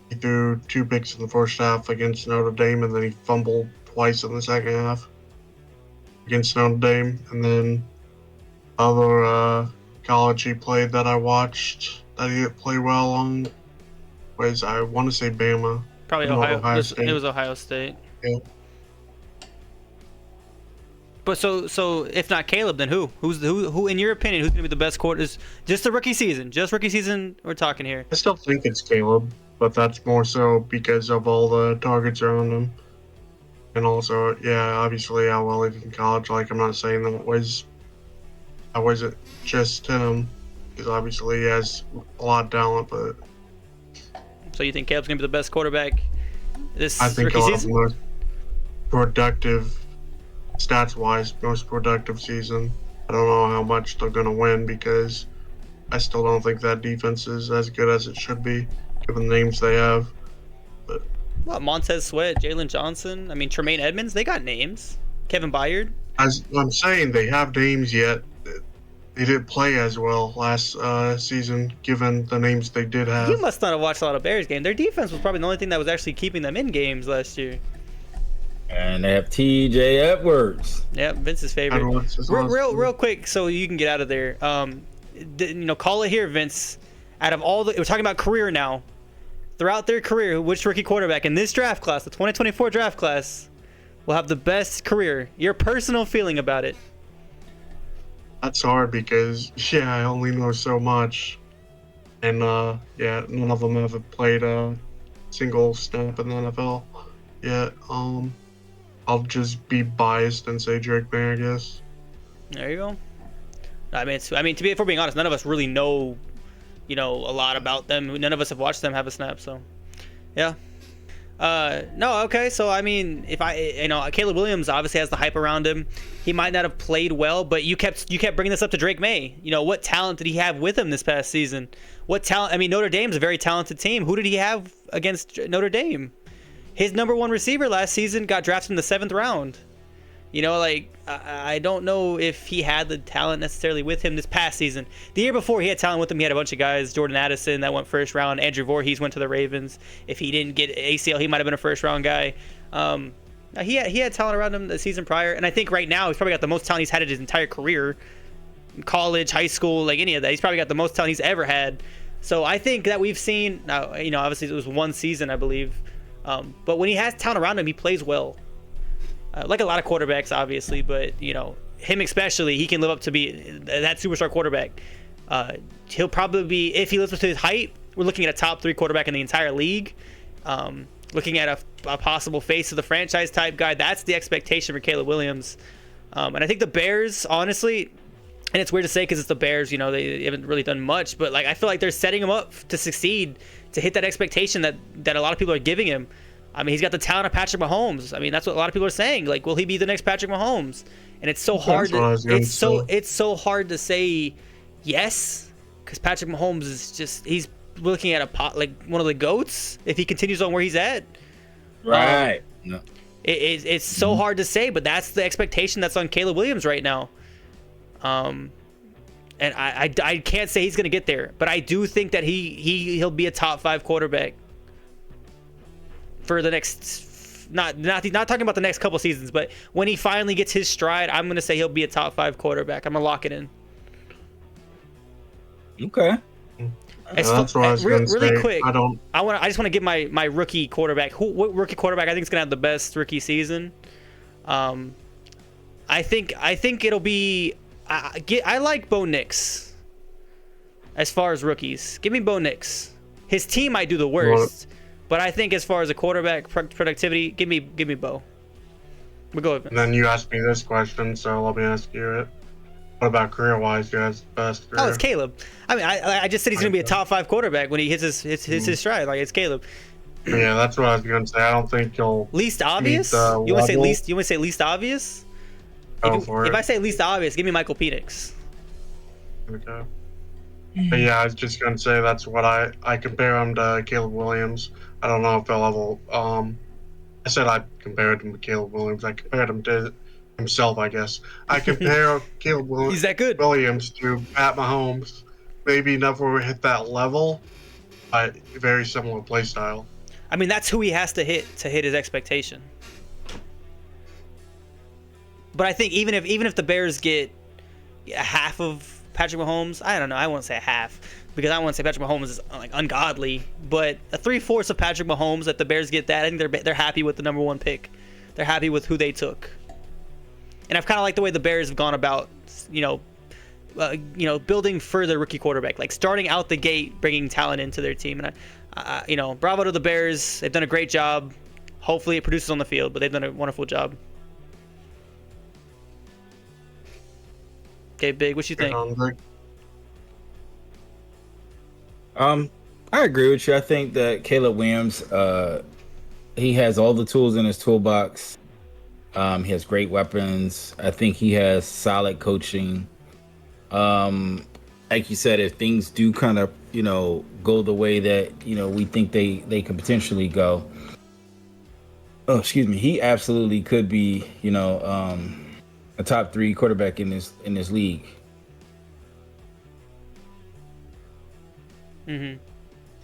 He threw 2 picks in the first half against Notre Dame, and then he fumbled twice in the second half against Notre Dame. And then other college he played that I watched that he didn't play well on was, I want to say, Bama. Probably Ohio State. It was Ohio State. Yeah. But so if not Caleb, then who? Who in your opinion, who's gonna be the best quarterback? Just the rookie season. Just rookie season we're talking here. I still think it's Caleb, but that's more so because of all the targets around him. And also, yeah, obviously how well he did in college. Like, I'm not saying that was I wasn't just him, because obviously he has a lot of talent, but So you think Caleb's gonna be the best quarterback this I think rookie he'll have season? the most productive, stats-wise, most productive season. I don't know how much they're going to win because I still don't think that defense is as good as it should be, given the names they have. But What, Montez Sweat, Jalen Johnson? I mean, Tremaine Edmonds. They got names. Kevin Byard. as I'm saying, they have names yet. They didn't play as well last season, given the names they did have. You must not have watched a lot of Bears game. Their defense was probably the only thing that was actually keeping them in games last year. And they have T.J. Edwards. Yep, Vince's favorite. Edwards is Real quick, so you can get out of there. Call it here, Vince. Out of all we're talking about career now. Throughout their career, which rookie quarterback in this draft class, the 2024 draft class, will have the best career? Your personal feeling about it. That's hard because, yeah, I only know so much. And, yeah, none of them have played a single snap in the NFL yet. I'll just be biased and say Drake May, I guess. There you go. If we're being honest, none of us really know, a lot about them. None of us have watched them have a snap, so yeah. No, okay. So Caleb Williams obviously has the hype around him. He might not have played well, but you kept bringing this up to Drake May. What talent did he have with him this past season? What talent? I mean, Notre Dame's a very talented team. Who did he have against Notre Dame? His number one receiver last season got drafted in the 7th round. I don't know if he had the talent necessarily with him this past season. The year before, he had talent with him. He had a bunch of guys. Jordan Addison that went first round. Andrew Voorhees went to the Ravens. If he didn't get ACL, he might have been a first round guy. He had talent around him the season prior, and I think right now he's probably got the most talent he's had in his entire career, college, high school, like any of that. He's probably got the most talent he's ever had. So I think that we've seen. Now, obviously it was one season, I believe, but when he has talent around him, he plays well. Like a lot of quarterbacks, obviously, but him especially, he can live up to be that superstar quarterback. He'll probably be, if he lives up to his height, we're looking at a top 3 quarterback in the entire league. Looking at a possible face of the franchise type guy. That's the expectation for Caleb Williams. And I think the Bears, honestly, and it's weird to say because it's the Bears, they haven't really done much, but I feel like they're setting him up to succeed, to hit that expectation that a lot of people are giving him. I mean, he's got the talent of Patrick Mahomes. I mean, that's what a lot of people are saying. Like, will he be the next Patrick Mahomes? And it's so hard. It's so hard to say yes, because Patrick Mahomes is he's looking at one of the GOATs if he continues on where he's at. Right. No. It's so hard to say, but that's the expectation that's on Caleb Williams right now. And I can't say he's gonna get there, but I do think that he'll be a top 5 quarterback for the next, not talking about the next couple seasons, but when he finally gets his stride, I'm gonna say he'll be a top 5 quarterback. I'm gonna lock it in. Okay. That's what I was gonna say. Really quick, I just want to give my rookie quarterback. What rookie quarterback I think is gonna have the best rookie season? I think it'll be. I like Bo Nix. As far as rookies, give me Bo Nix. His team might do the worst. But I think as far as a quarterback productivity, give me Bo. We'll go with Vince. And then you asked me this question, so let me ask you it. What about career-wise? Who has the best career? Oh, it's Caleb. I mean, I just said he's going to be a top 5 quarterback when he hits his stride. Like, it's Caleb. Yeah, that's what I was going to say. I don't think he'll least obvious. You want to say least? You want to say least obvious? If I say least obvious, give me Michael Penix. Okay. But yeah, I was just going to say that's what I compare him to Caleb Williams. I don't know if they'll level. I said I compared him to Caleb Williams. I compared him to himself, I guess. I compare Caleb Williams. He's that good. Williams to Pat Mahomes. Maybe never hit that level, but very similar play style. I mean, that's who he has to hit his expectation. But I think even if the Bears get half of Patrick Mahomes, I don't know. I won't say half because I won't say Patrick Mahomes is like ungodly. But a 3/4 of Patrick Mahomes, that the Bears get that, I think they're happy with the number 1 pick. They're happy with who they took. And I've kind of liked the way the Bears have gone about, building further rookie quarterback, like starting out the gate, bringing talent into their team. And bravo to the Bears. They've done a great job. Hopefully it produces on the field, but they've done a wonderful job. Okay, Big. What you Good think? on Vic. I agree with you. I think that Caleb Williams, he has all the tools in his toolbox. He has great weapons. I think he has solid coaching. Like you said, if things do kind of, go the way that, we think they could potentially go. Oh, excuse me. He absolutely could be, a top 3 quarterback in this league. Mm-hmm.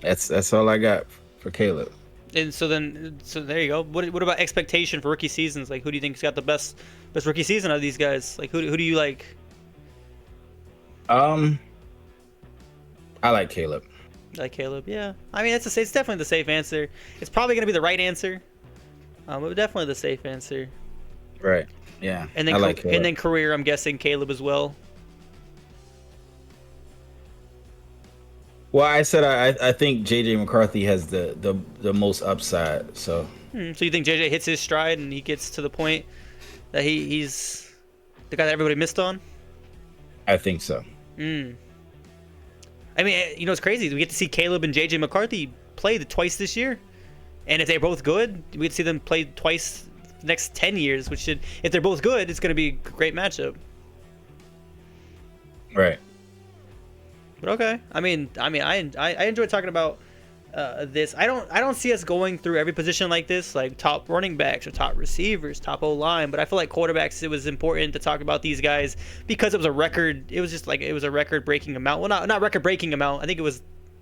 That's all I got for Caleb. And so there you go. What about expectation for rookie seasons? Like, who do you think's got the best rookie season out of these guys? Like, who do you like? I like Caleb. Like Caleb, yeah. I mean, it's definitely the safe answer. It's probably gonna be the right answer, but definitely the safe answer. Right. Yeah. And then I like Caleb. and then career, I'm guessing Caleb as well. Well, I said I think JJ McCarthy has the most upside. So. So you think JJ hits his stride and he gets to the point that he's the guy that everybody missed on? I think so. I mean, it's crazy. We get to see Caleb and JJ McCarthy play twice this year, and if they're both good, we get to see them play twice the next 10 years. Which should, if they're both good, it's going to be a great matchup. Right. But okay. I mean, I enjoy talking about this. I don't see us going through every position like this, like top running backs or top receivers, top O-line. But I feel like quarterbacks, it was important to talk about these guys because it was a record. It was just like it was a record-breaking amount. Well, not record-breaking amount. I think it was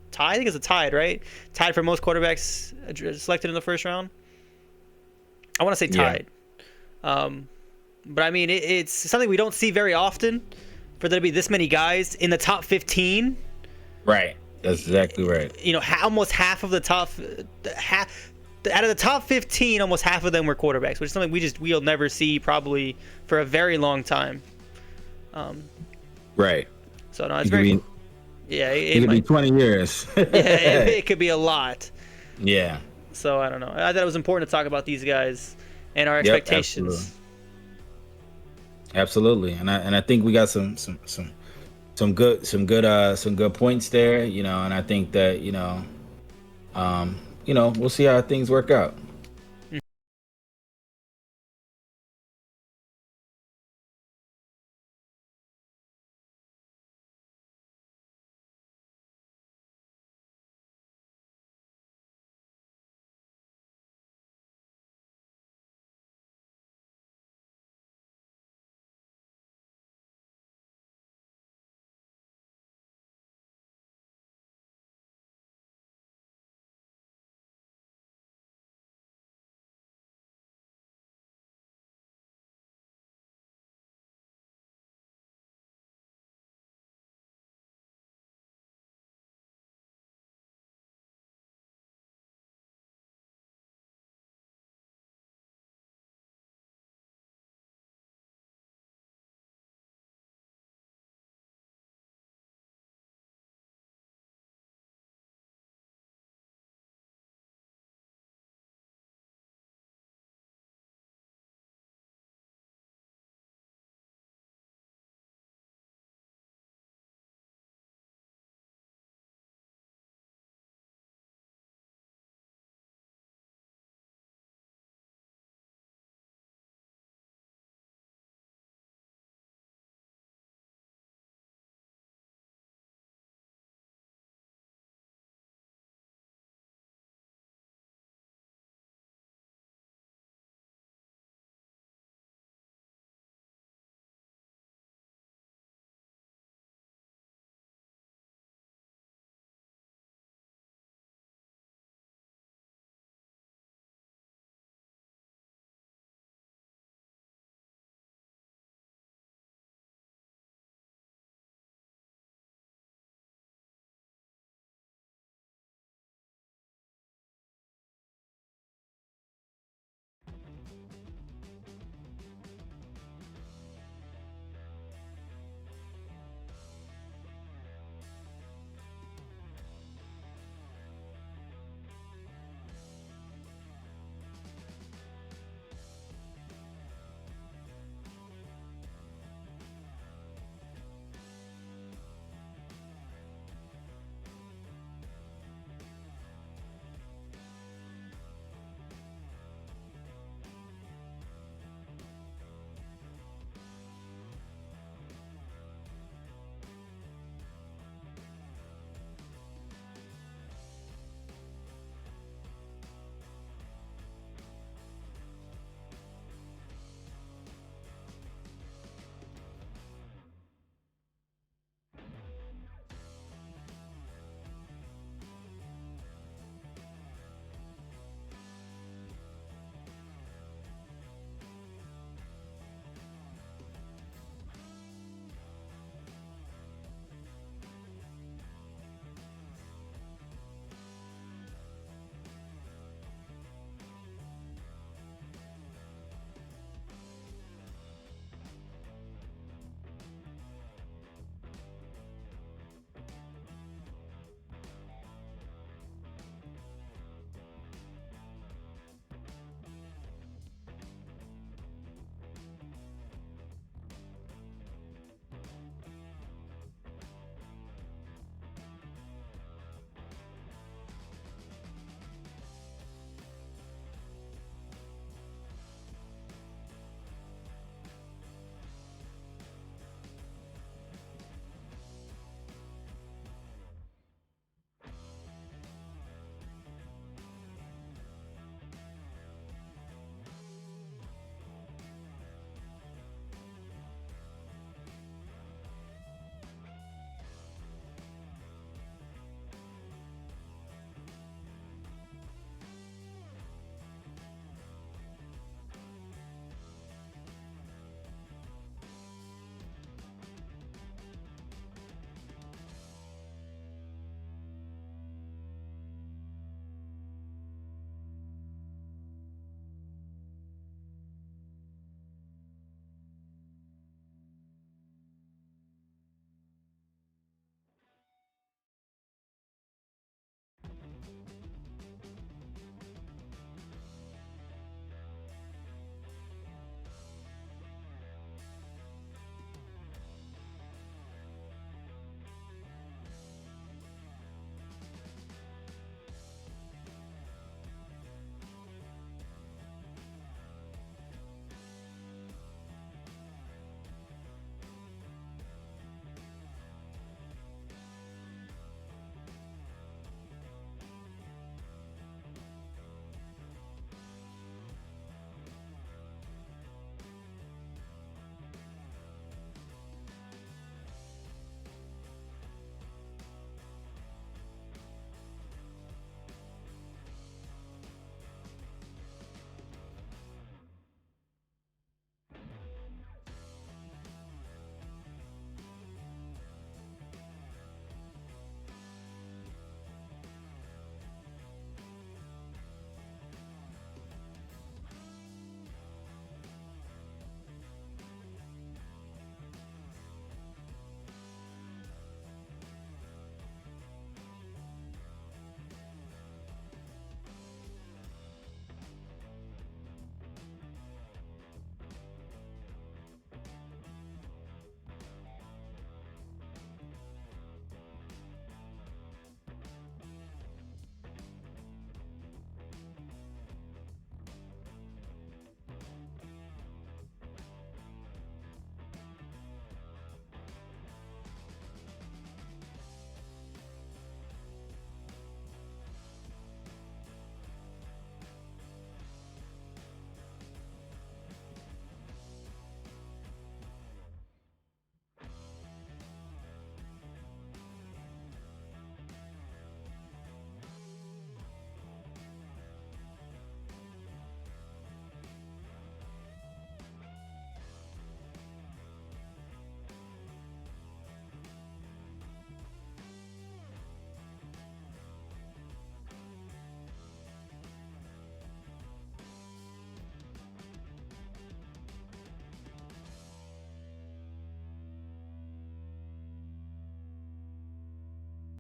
tied. I think it's a tied, right? Tied for most quarterbacks selected in the first round. I want to say tied. Yeah. But I mean, it's something we don't see very often. For there to be this many guys in the top 15. Right. That's exactly right. Almost half of the top out of the top 15, almost half of them were quarterbacks, which is something we'll never see probably for a very long time. Right. So no, it's very cool. Yeah, it could be 20 years. Yeah, it could be a lot. Yeah. So I don't know. I thought it was important to talk about these guys and our expectations. Absolutely. And I think we got some good points there, and I think that, we'll see how things work out.